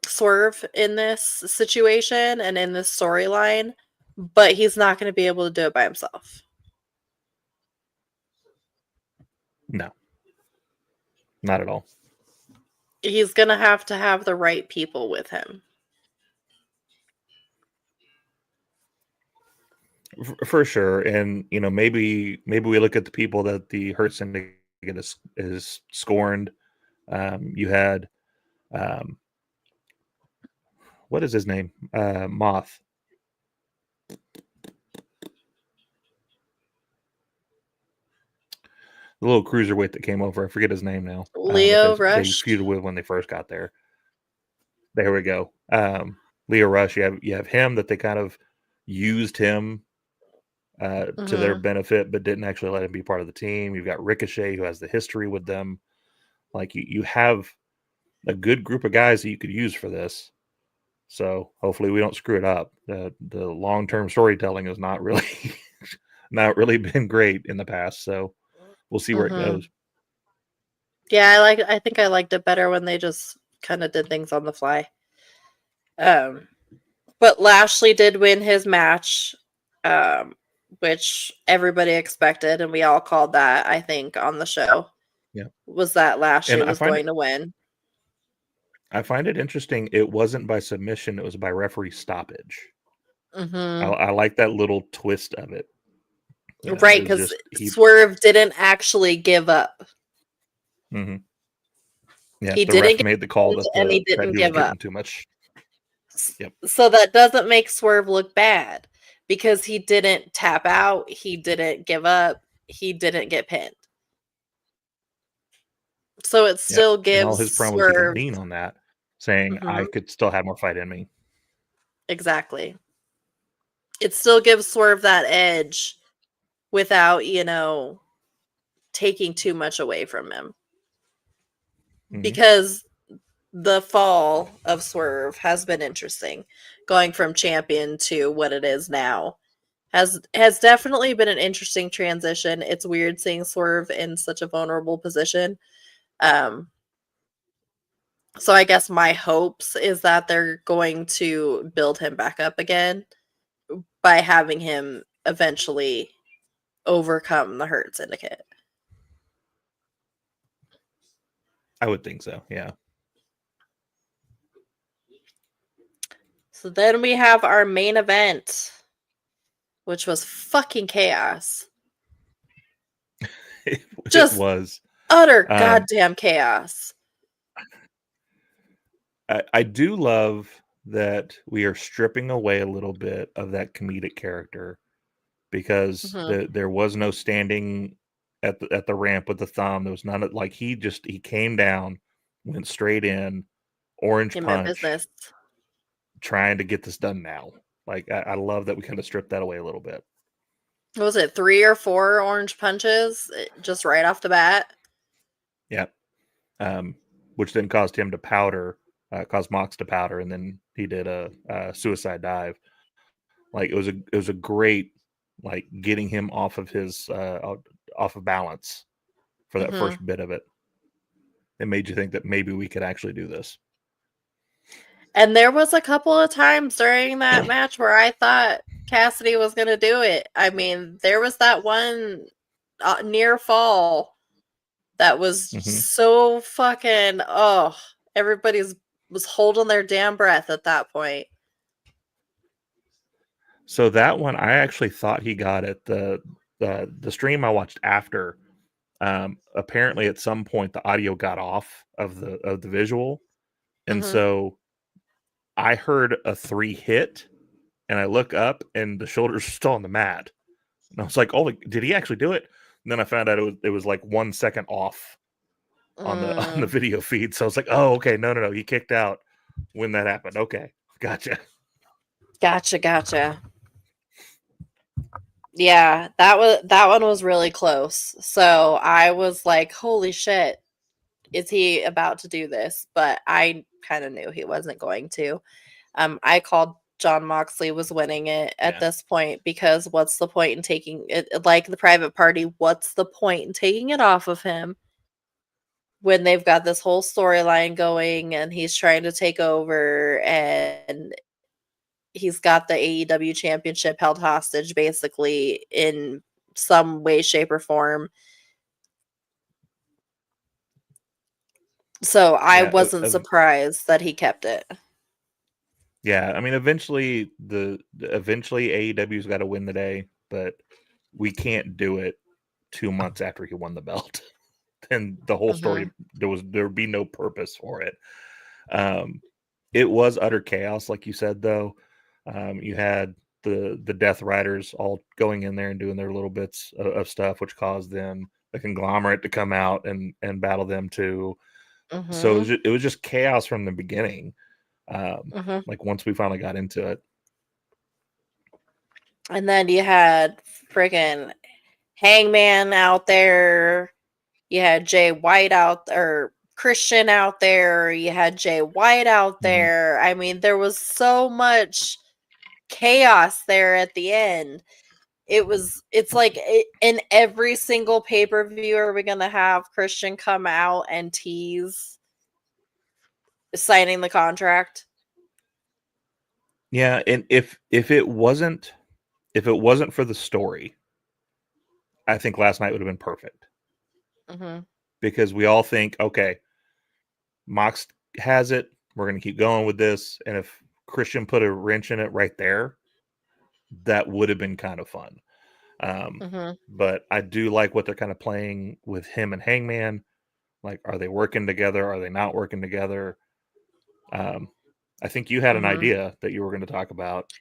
Swerve in this situation and in this storyline, but he's not going to be able to do it by himself. No. Not at all. He's going to have the right people with him. For sure. And, maybe we look at the people that the Hurt Syndicate is scorned. You had, what is his name? Moth. The little cruiserweight that came over. I forget his name now. Leo Rush. They feuded with when they first got there. There we go. Leo Rush. You have him, that they kind of used him to their benefit, but didn't actually let him be part of the team. You've got Ricochet, who has the history with them. Like you have a good group of guys that you could use for this. So hopefully we don't screw it up. The long-term storytelling has not really been great in the past. So we'll see where it goes. Yeah, I think I liked it better when they just kind of did things on the fly. But Lashley did win his match, which everybody expected, and we all called that, I think, on the show. Yeah. Was that Lashley was going to win. I find it interesting. It wasn't by submission. It was by referee stoppage. I like that little twist of it. Right, because Swerve didn't actually give up. Yeah, he didn't made the call and he didn't give up too much. Yep. So that doesn't make Swerve look bad, because he didn't tap out, he didn't give up, he didn't get pinned. So it still gives and all his promos Swerve lean on that, saying I could still have more fight in me. Exactly. It still gives Swerve that edge without, taking too much away from him. Because the fall of Swerve has been interesting. Going from champion to what it is now has definitely been an interesting transition. It's weird seeing Swerve in such a vulnerable position. So I guess my hopes is that they're going to build him back up again by having him eventually overcome the Hurt Syndicate. I would think so, yeah. So then we have our main event. which was fucking chaos. It Just was. utter goddamn chaos. I do love that we are stripping away a little bit of that comedic character because there was no standing at the ramp with the thumb. There was none of, like, he came down, went straight in, orange He meant punch, business. trying to get this done now. Like, I love that we kind of stripped that away a little bit. What was it, 3 or 4 orange punches just right off the bat? Yeah. Which then caused him to powder, caused Mox to powder, and then he did a suicide dive. Like, it was a great, like, getting him off of his off of balance for that first bit of it. It made you think that maybe we could actually do this. And there was a couple of times during that match where I thought Cassidy was going to do it. I mean, there was that one near fall that was so fucking, everybody was holding their damn breath at that point. So that one, I actually thought he got it. The stream I watched after, apparently at some point the audio got off of the visual, and so I heard a 3 hit, and I look up, and the shoulders are still on the mat, and I was like, "Oh, did he actually do it?" And then I found out it was like 1 second off on the video feed. So I was like, "Oh, okay, no, he kicked out when that happened." Okay, gotcha. Yeah, that one was really close. So I was like, "Holy shit, is he about to do this?" But I kind of knew he wasn't going to. I called John Moxley was winning it at this point, because what's the point in taking it, like the Private Party? What's the point in taking it off of him when they've got this whole storyline going and he's trying to take over and he's got the AEW championship held hostage basically in some way, shape, or form. So I wasn't surprised that he kept it. Yeah, I mean, eventually AEW's got to win the day, but we can't do it 2 months after he won the belt. Then the whole story, there would be no purpose for it. It was utter chaos, like you said, though. You had the Death Riders all going in there and doing their little bits of stuff, which caused then the conglomerate to come out and battle them too. So it was just chaos from the beginning. Like once we finally got into it. And then you had friggin' Hangman out there. You had Jay White Christian out there. You had Jay White out there. I mean, there was so much chaos there at the end. It's like in every single pay-per-view, are we going to have Christian come out and tease signing the contract? Yeah, and if it wasn't for the story, I think last night would have been perfect. Because we all think, okay, Mox has it, we're going to keep going with this, and if Christian put a wrench in it right there, that would have been kind of fun. But I do like what they're kind of playing with him and Hangman. Like, are they working together? Are they not working together? I think you had an idea that you were going to talk about.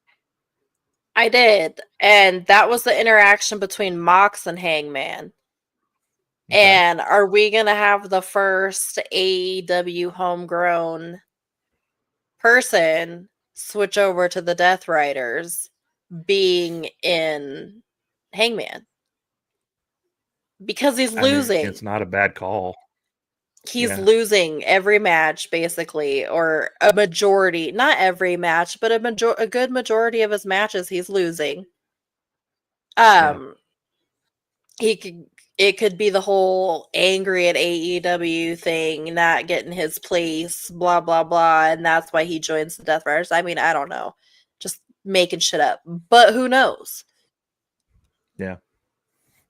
I did. And that was the interaction between Mox and Hangman. Okay. And are we going to have the first AEW homegrown person switch over to the Death Riders being in Hangman? Because he's losing. I mean, it's not a bad call. He's losing every match, basically, or a majority. Not every match, but a good majority of his matches he's losing. It could be the whole angry at AEW thing, not getting his place, blah, blah, blah, and that's why he joins the Death Riders. I mean, I don't know. Just making shit up. But who knows? Yeah.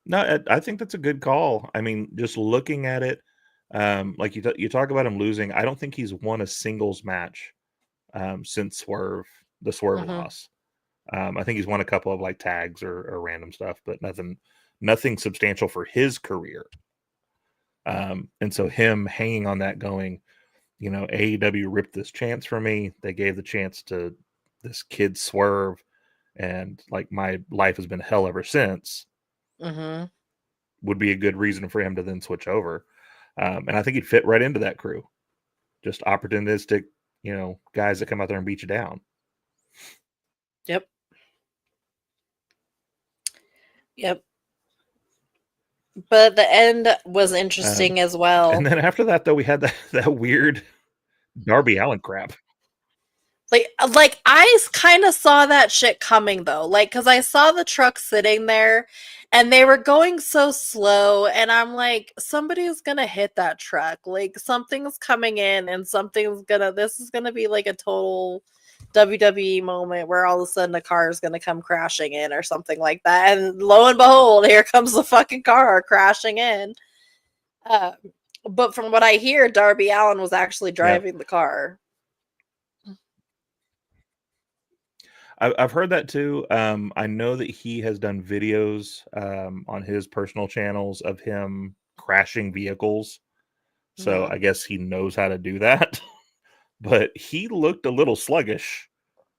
No, I think that's a good call. I mean, just looking at it, like you talk about him losing, I don't think he's won a singles match since the Swerve loss. I think he's won a couple of like tags or random stuff, but nothing substantial for his career. And so him hanging on that, going, AEW ripped this chance from me. They gave the chance to this kid Swerve, and like my life has been hell ever since. Mm-hmm. Would be a good reason for him to then switch over. And I think he'd fit right into that crew. Just opportunistic, guys that come out there and beat you down. Yep. But the end was interesting as well. And then after that, though, we had that weird Darby Allin crap. Like I kind of saw that shit coming though. Like, because I saw the truck sitting there and they were going so slow, and I'm like, somebody's gonna hit that truck. Like, something's coming in and this is gonna be like a total WWE moment where all of a sudden a car is gonna come crashing in or something like that. And lo and behold, here comes the fucking car crashing in. But from what I hear, Darby Allin was actually driving the car. I've heard that too. I know that he has done videos on his personal channels of him crashing vehicles. So I guess he knows how to do that. But he looked a little sluggish.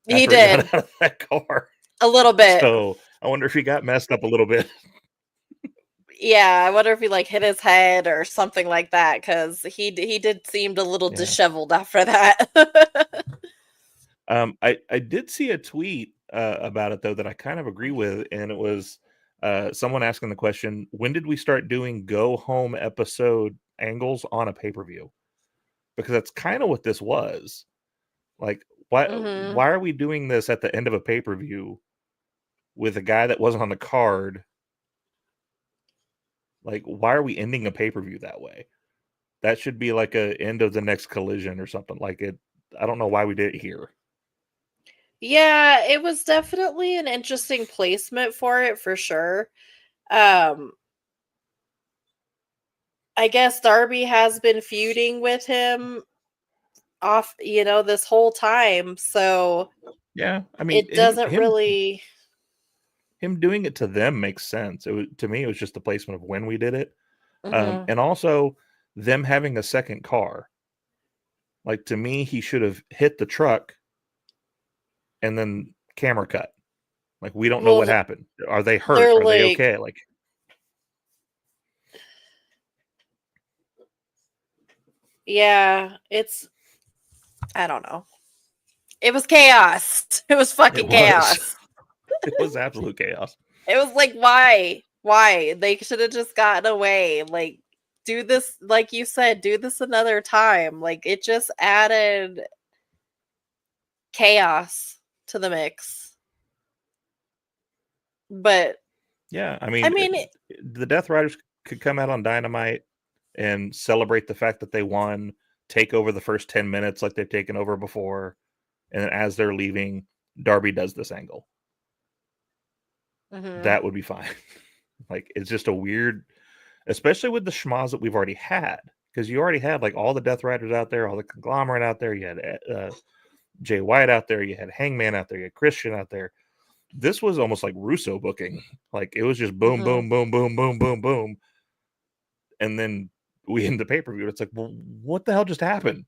He did. Got out of that car. A little bit. So I wonder if he got messed up a little bit. Yeah, I wonder if he like hit his head or something like that, because he did seem a little disheveled after that. I did see a tweet about it though that I kind of agree with, and it was someone asking the question, when did we start doing go home episode angles on a pay-per-view? Because that's kind of what this was. Like, why are we doing this at the end of a pay-per-view with a guy that wasn't on the card? Like, why are we ending a pay-per-view that way? That should be like a end of the next Collision or something like it. I don't know why we did it here. Yeah, it was definitely an interesting placement for it, for sure. I guess Darby has been feuding with him off, this whole time. So yeah, I mean, it doesn't really. Him doing it to them makes sense. To me, it was just the placement of when we did it, Mhm. and also them having a second car. Like, to me, he should have hit the truck and then camera cut. Like, we don't know what happened. Are they hurt? Are they okay? Like, yeah, I don't know. It was chaos. It was fucking chaos. It was absolute chaos. It was like, why? Why? They should have just gotten away. Like, do this, like you said, do this another time. Like, it just added chaos to the mix. But yeah, I mean, the Death Riders could come out on Dynamite and celebrate the fact that they won, take over the first 10 minutes like they've taken over before, and then as they're leaving, Darby does this angle. That would be fine. Like, it's just a weird, especially with the schmaz that we've already had, because you already had like all the Death Riders out there, all the conglomerate out there. You had Jay White out there, you had Hangman out there, you had Christian out there. This was almost like Russo booking. Like, it was just boom, boom, boom, boom, boom, boom, boom, and then we end the pay-per-view. It's like, well, what the hell just happened?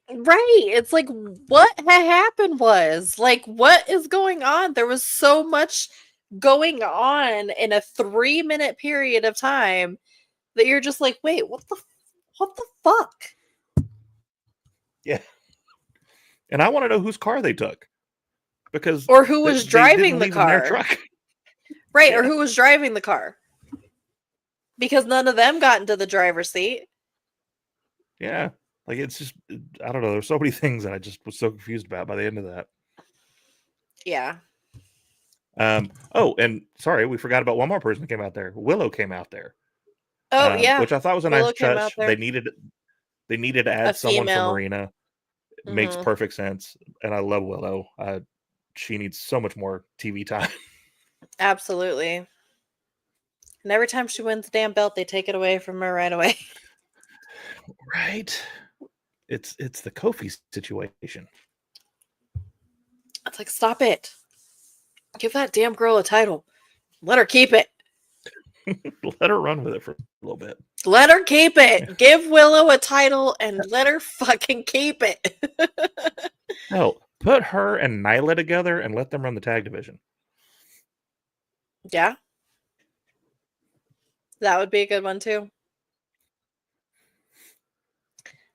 Right. It's like, what had happened was, like, what is going on? There was so much going on in a 3-minute period of time that you're just like, wait, what the fuck? Yeah. And I want to know whose car they took. Because or who was driving the car. Their truck. Right, or who was driving the car. Because none of them got into the driver's seat. Yeah. Like, it's just, I don't know. There's so many things that I just was so confused about by the end of that. Yeah. Oh, and sorry, we forgot about one more person that came out there. Willow came out there. Oh, yeah. Which I thought was a nice touch. They needed to add someone from Marina. It makes perfect sense. And I love Willow. She needs so much more TV time. Absolutely. And every time she wins the damn belt, they take it away from her right away. Right. It's the Kofi situation. It's like, stop it. Give that damn girl a title. Let her keep it. Let her run with it for a little bit. Let her keep it. Give Willow a title and let her fucking keep it. No, put her and Nyla together and let them run the tag division. Yeah. That would be a good one too.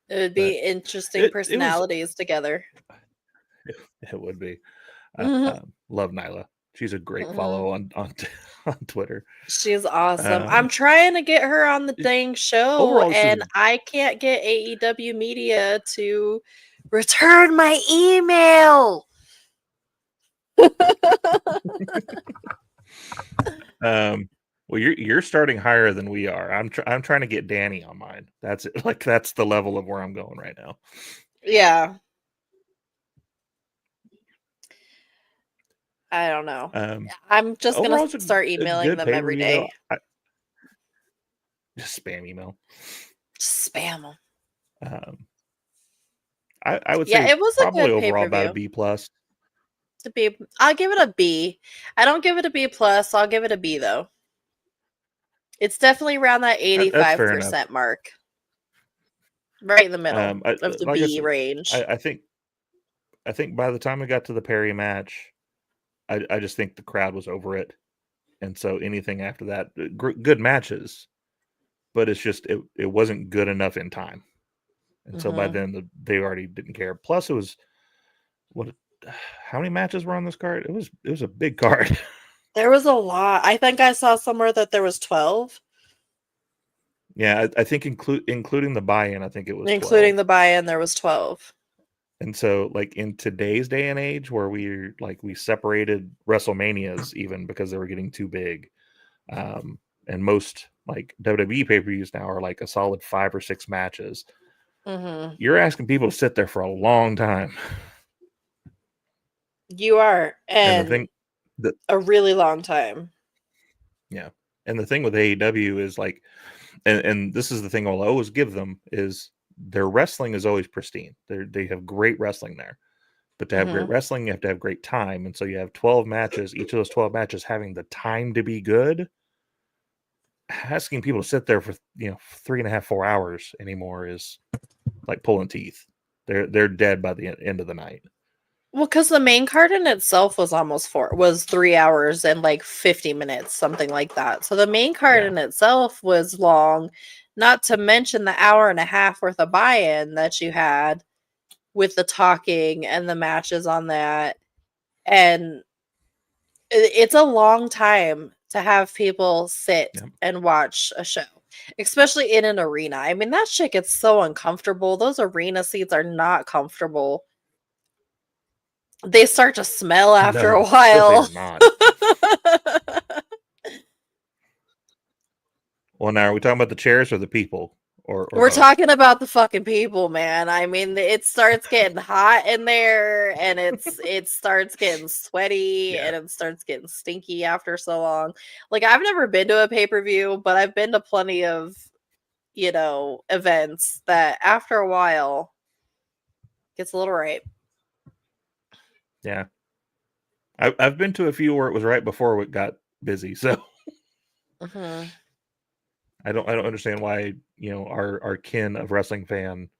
It would be interesting personalities together. It would be. Mhm. Love Nyla. She's a great follow on Twitter. She's awesome. I'm trying to get her on the dang show, overall, and I can't get AEW Media to return my email. Well, you're starting higher than we are. I'm trying to get Danny on mine. That's it. Like that's the level of where I'm going right now. Yeah. I don't know. I'm just overall, gonna start emailing them every day. Just spam email. Just spam them. I would say it was probably a good overall about a pay-per-view. B+. I'll give it a B. I don't give it a B+. I'll give it a B though. It's definitely around that 85% mark. Right in the middle of the B range. I think by the time we got to the Perry match, I just think the crowd was over it, and so anything after that, good matches, but it's just it wasn't good enough in time, and so by then they already didn't care. Plus, it was how many matches were on this card? It was a big card. There was a lot. I think I saw somewhere that there was 12. Yeah, I think including the buy-in, I think it was 12. Including the buy-in, there was 12. And so, like in today's day and age, where we separated WrestleManias even because they were getting too big, and most like WWE pay-per-views now are like a solid 5 or 6 matches. You're asking people to sit there for a long time. You are, and the thing a really long time. Yeah, and the thing with AEW is like, and this is the thing I'll always give them is their wrestling is always pristine. They have great wrestling there. But to have great wrestling, you have to have great time. And so you have 12 matches, each of those 12 matches having the time to be good. Asking people to sit there for 3.5, 4 hours anymore is like pulling teeth. They're dead by the end of the night. Well, because the main card in itself was 3 hours and like 50 minutes, something like that. So the main card in itself was long, not to mention the hour and a half worth of buy-in that you had with the talking and the matches on that. And it's a long time to have people sit and watch a show, especially in an arena. I mean, that shit gets so uncomfortable. Those arena seats are not comfortable. They start to smell after a while. They're not. Well, now are we talking about the chairs or the people? Or we're both? talking about the fucking people, man. I mean, it starts getting hot in there, and it starts getting sweaty, and it starts getting stinky after so long. Like, I've never been to a pay-per-view, but I've been to plenty of, events that after a while gets a little right. Yeah. I've been to a few where it was right before it got busy, so I don't understand why our kin of wrestling fan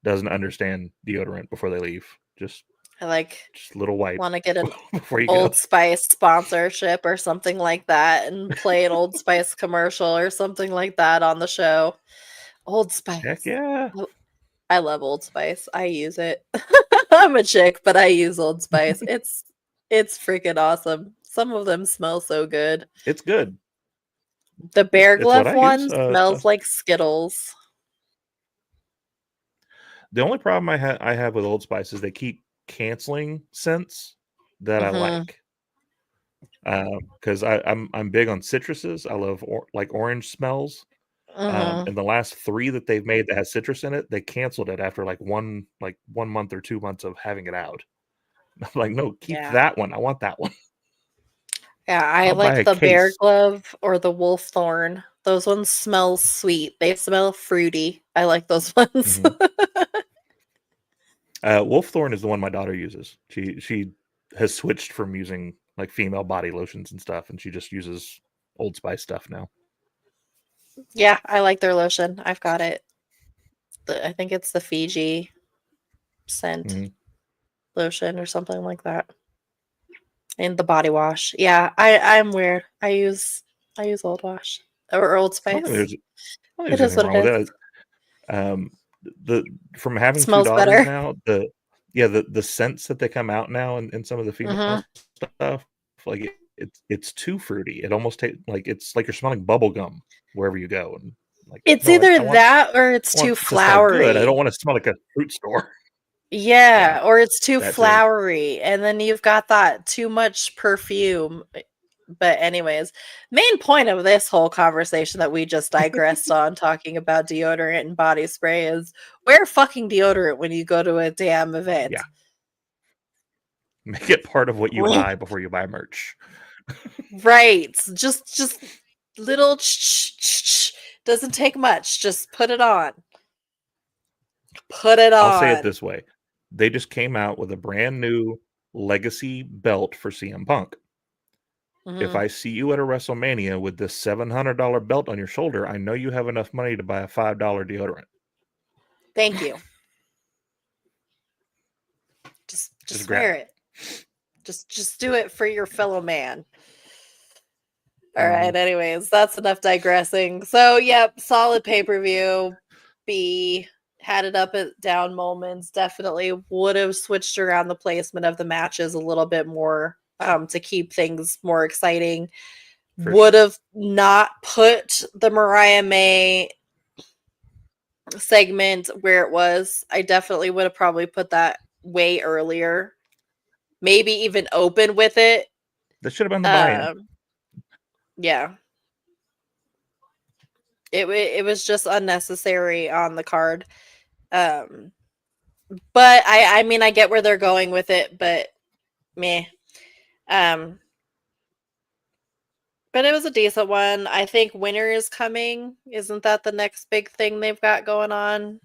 doesn't understand deodorant before they leave. Just a little wipe. Want to get an before you Old go. Spice sponsorship or something like that, and play an Old Spice commercial or something like that on the show. Old Spice. Heck yeah. I love Old Spice. I use it. I'm a chick, but I use Old Spice. It's freaking awesome. Some of them smell so good. It's good. The Bear Glove one smells like Skittles. The only problem I have with Old Spice is they keep canceling scents that I like. Because I'm big on citruses. I love like orange smells. And the last 3 that they've made that has citrus in it, they canceled it after like 1 month or 2 months of having it out. I'm like, no, keep that one. I want that one. Yeah, I like the Bear Glove or the Wolf Thorn. Those ones smell sweet. They smell fruity. I like those ones. Wolf Thorn is the one my daughter uses. She has switched from using like female body lotions and stuff, and she just uses Old Spice stuff now. Yeah, I like their lotion. I've got it. I think it's the Fiji scent lotion or something like that. And the body wash. Yeah, I'm weird. I use Old Wash or Old I don't think Spice. there's It is anything what wrong it with is. that. From having two Smells daughters better. now, the scents that they come out now in some of the female stuff, like it's too fruity. It almost tastes like it's like you're smelling bubble gum wherever you go. And like, It's no, either I want that or it's too to smell good. I don't flowery. want to smell like a fruit store. Yeah, Yeah, or it's too that too. flowery, and then you've got that too much perfume. But anyways, main point of this whole conversation that we just digressed on talking about deodorant and body spray is wear fucking deodorant when you go to a damn event. Yeah. Make it part of what you buy before you buy merch. Right. Just little doesn't take much. Just put it on. Put it on. I'll say it this way. They just came out with a brand new legacy belt for CM Punk. If I see you at a WrestleMania with this $700 belt on your shoulder, I know you have enough money to buy a $5 deodorant. Thank you. Just wear it. Just do it for your fellow man. All right. Anyways, that's enough digressing. So, yep, solid pay-per-view. B had it up at down moments. Definitely would have switched around the placement of the matches a little bit more to keep things more exciting. Would have not put the Mariah May segment where it was. I definitely would have probably put that way earlier. Maybe even open with it. That should have been the buy-in. Yeah. It was just unnecessary on the card. But I mean I get where they're going with it, but meh. But it was a decent one. I think Winter is coming. Isn't that the next big thing they've got going on?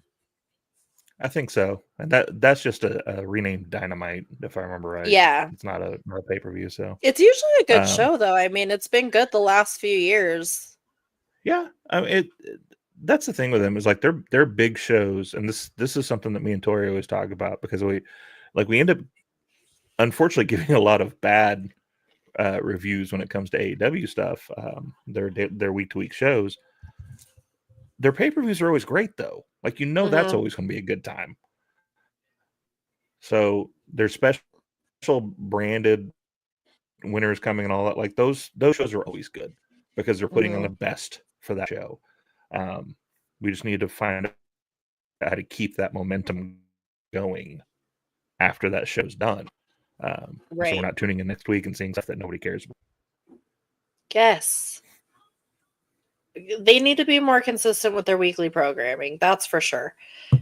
I think so. And that's just a renamed Dynamite, if I remember right. Yeah. It's not a pay-per-view, so. It's usually a good show, though. I mean, it's been good the last few years. Yeah. I mean, that's the thing with them is like they're big shows, and this is something that me and Tori always talk about because we end up unfortunately giving a lot of bad reviews when it comes to AEW stuff. Their week-to-week shows. Their pay-per-views are always great though. Like that's always going to be a good time. So their special branded winners coming and all that, like those shows are always good because they're putting on the best for that show. We just need to find out how to keep that momentum going after that show's done. So we're not tuning in next week and seeing stuff that nobody cares about. Yes. They need to be more consistent with their weekly programming. That's for sure.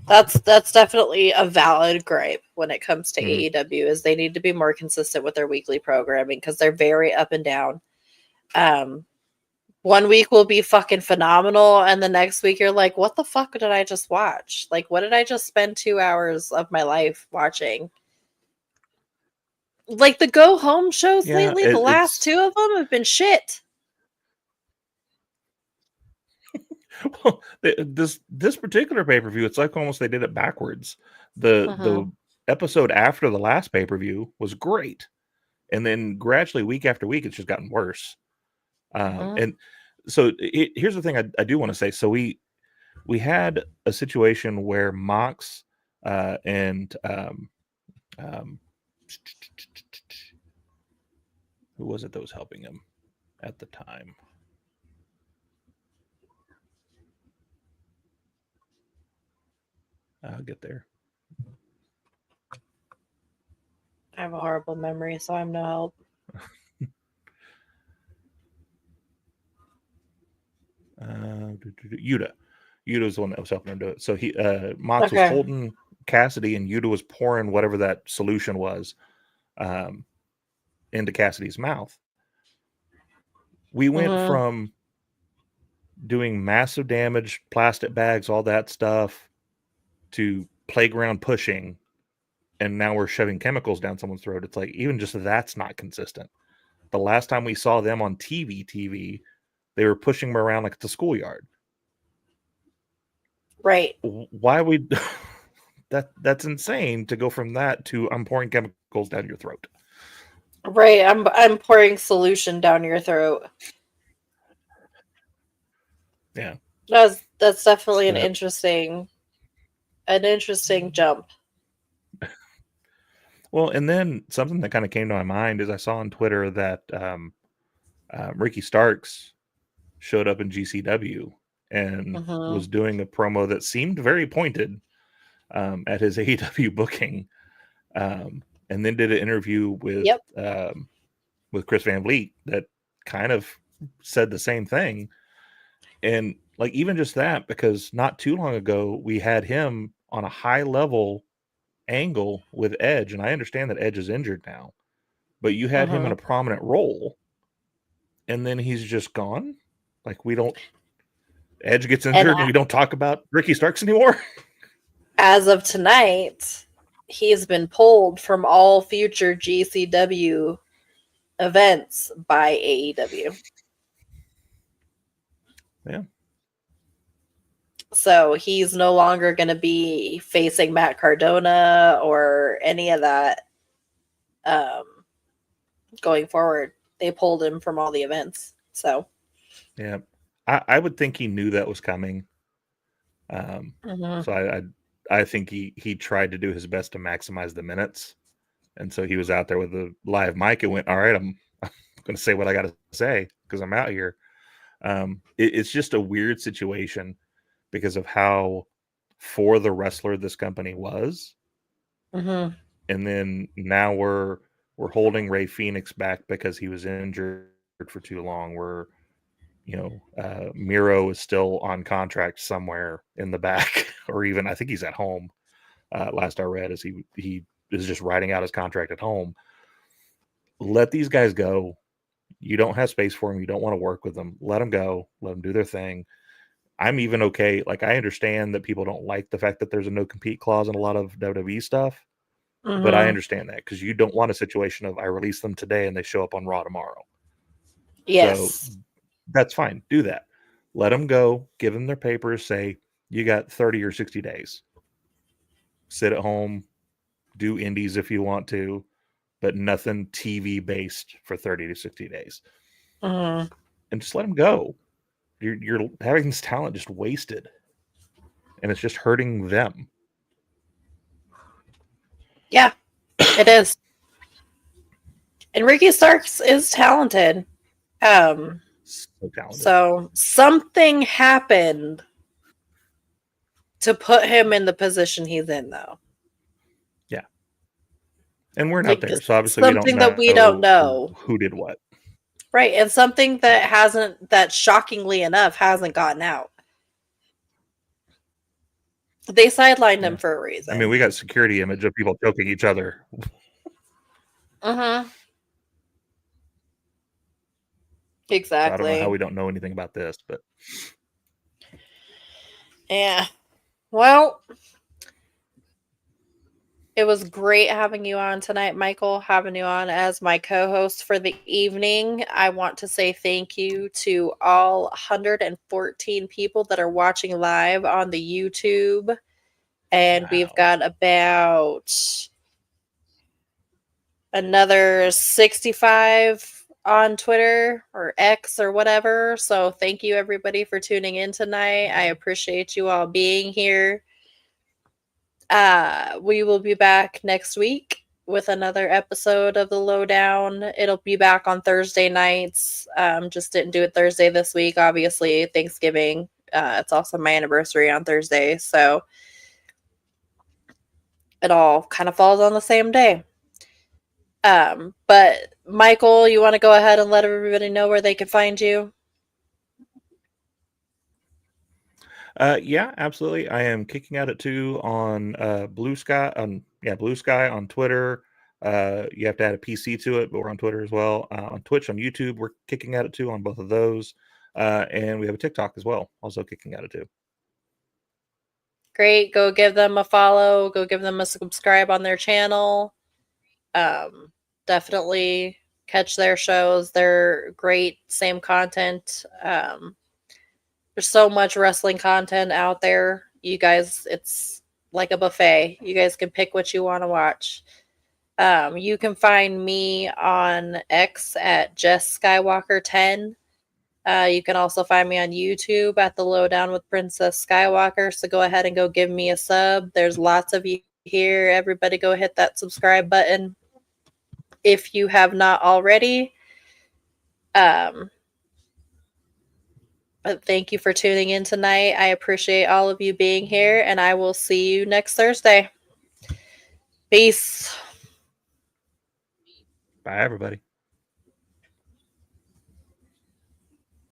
That's definitely a valid gripe when it comes to AEW is they need to be more consistent with their weekly programming because they're very up and down. 1 week will be fucking phenomenal, and the next week you're like, what the fuck did I just watch? Like, what did I just spend 2 hours of my life watching? Like the go home shows lately, the last 2 of them have been shit. Well, this particular pay-per-view, it's like almost they did it backwards. The episode after the last pay-per-view was great, and then gradually week after week it's just gotten worse. And so here's the thing I do want to say. So we had a situation where Mox and who was it that was helping him at the time? I'll get there. I have a horrible memory, so I'm no help. Yuta was the one that was helping him do it. So Mox was holding Cassidy, and Yuta was pouring whatever that solution was into Cassidy's mouth. We went from doing massive damage, plastic bags, all that stuff, to playground pushing, and now we're shoving chemicals down someone's throat. It's like even just that's not consistent. the last time we saw them on TV, they were pushing him around like it's a schoolyard. Right. Why would that's insane to go from that to I'm pouring chemicals down your throat. Right. I'm pouring solution down your throat. Yeah. That's definitely an Yeah. interesting jump. Well, and then something that kind of came to my mind is I saw on Twitter that Ricky Starks showed up in GCW and was doing a promo that seemed very pointed at his AEW booking, and then did an interview with Chris Van Vliet that kind of said the same thing. And like even just that, because not too long ago we had him on a high level angle with Edge, and I understand that Edge is injured now, but you had him in a prominent role, and then he's just gone. Like Edge gets injured, and we don't talk about Ricky Starks anymore. As of tonight, he's been pulled from all future GCW events by AEW. Yeah. So he's no longer going to be facing Matt Cardona or any of that going forward. They pulled him from all the events. So yeah, I would think he knew that was coming. So I think he tried to do his best to maximize the minutes, and so he was out there with a live mic and went, all right, I'm going to say what I got to say because I'm out here. It's just a weird situation because of how for the wrestler this company was. And then now we're holding Ray Phoenix back because he was injured for too long. Miro is still on contract somewhere in the back, or even I think he's at home. Last I read is he is just writing out his contract at home. Let these guys go. You don't have space for them. You don't want to work with them. Let them go. Let them do their thing. I'm even okay. Like, I understand that people don't like the fact that there's a no compete clause in a lot of WWE stuff, but I understand that because you don't want a situation of I release them today and they show up on Raw tomorrow. yes, So that's fine. Do that. Let them go. Give them their papers. Say you got 30 or 60 days. Sit at home. Do indies if you want to, but nothing TV based for 30 to 60 days. And just let them go. You're having this talent just wasted, and it's just hurting them. Yeah, it is. And Ricky Starks is talented. So talented. So something happened to put him in the position he's in, though. Yeah, and we're not there, so obviously we don't know who did what. Right, and something that shockingly enough hasn't gotten out. They sidelined him for a reason. I mean, we got security image of people choking each other. Exactly. So I don't know how we don't know anything about this, but yeah. Well, it was great having you on tonight, Michael, having you on as my co-host for the evening. I want to say thank you to all 114 people that are watching live on the YouTube. And we've got about another 65 on Twitter or X or whatever. So thank you, everybody, for tuning in tonight. I appreciate you all being here. We will be back next week with another episode of the Lowdown. It'll be back on Thursday nights. Just didn't do it Thursday this week, obviously. Thanksgiving. It's also my anniversary on Thursday, so it all kind of falls on the same day. But Michael, you want to go ahead and let everybody know where they can find you? Yeah, absolutely. I am kicking out at 2 on Blue Sky on Twitter. You have to add a PC to it, but we're on Twitter as well. On Twitch, on YouTube, we're kicking out at 2 on both of those. And we have a TikTok as well, also kicking out at 2. Great. Go give them a follow. Go give them a subscribe on their channel. Definitely catch their shows. They're great, same content. There's so much wrestling content out there. You guys, it's like a buffet. You guys can pick what you want to watch. You can find me on X at Jess Skywalker 10. You can also find me on YouTube at the Lowdown with Princess Skywalker. So go ahead and go give me a sub. There's lots of you here. Everybody go hit that subscribe button if you have not already. But thank you for tuning in tonight. I appreciate all of you being here, and I will see you next Thursday. Peace. Bye, everybody.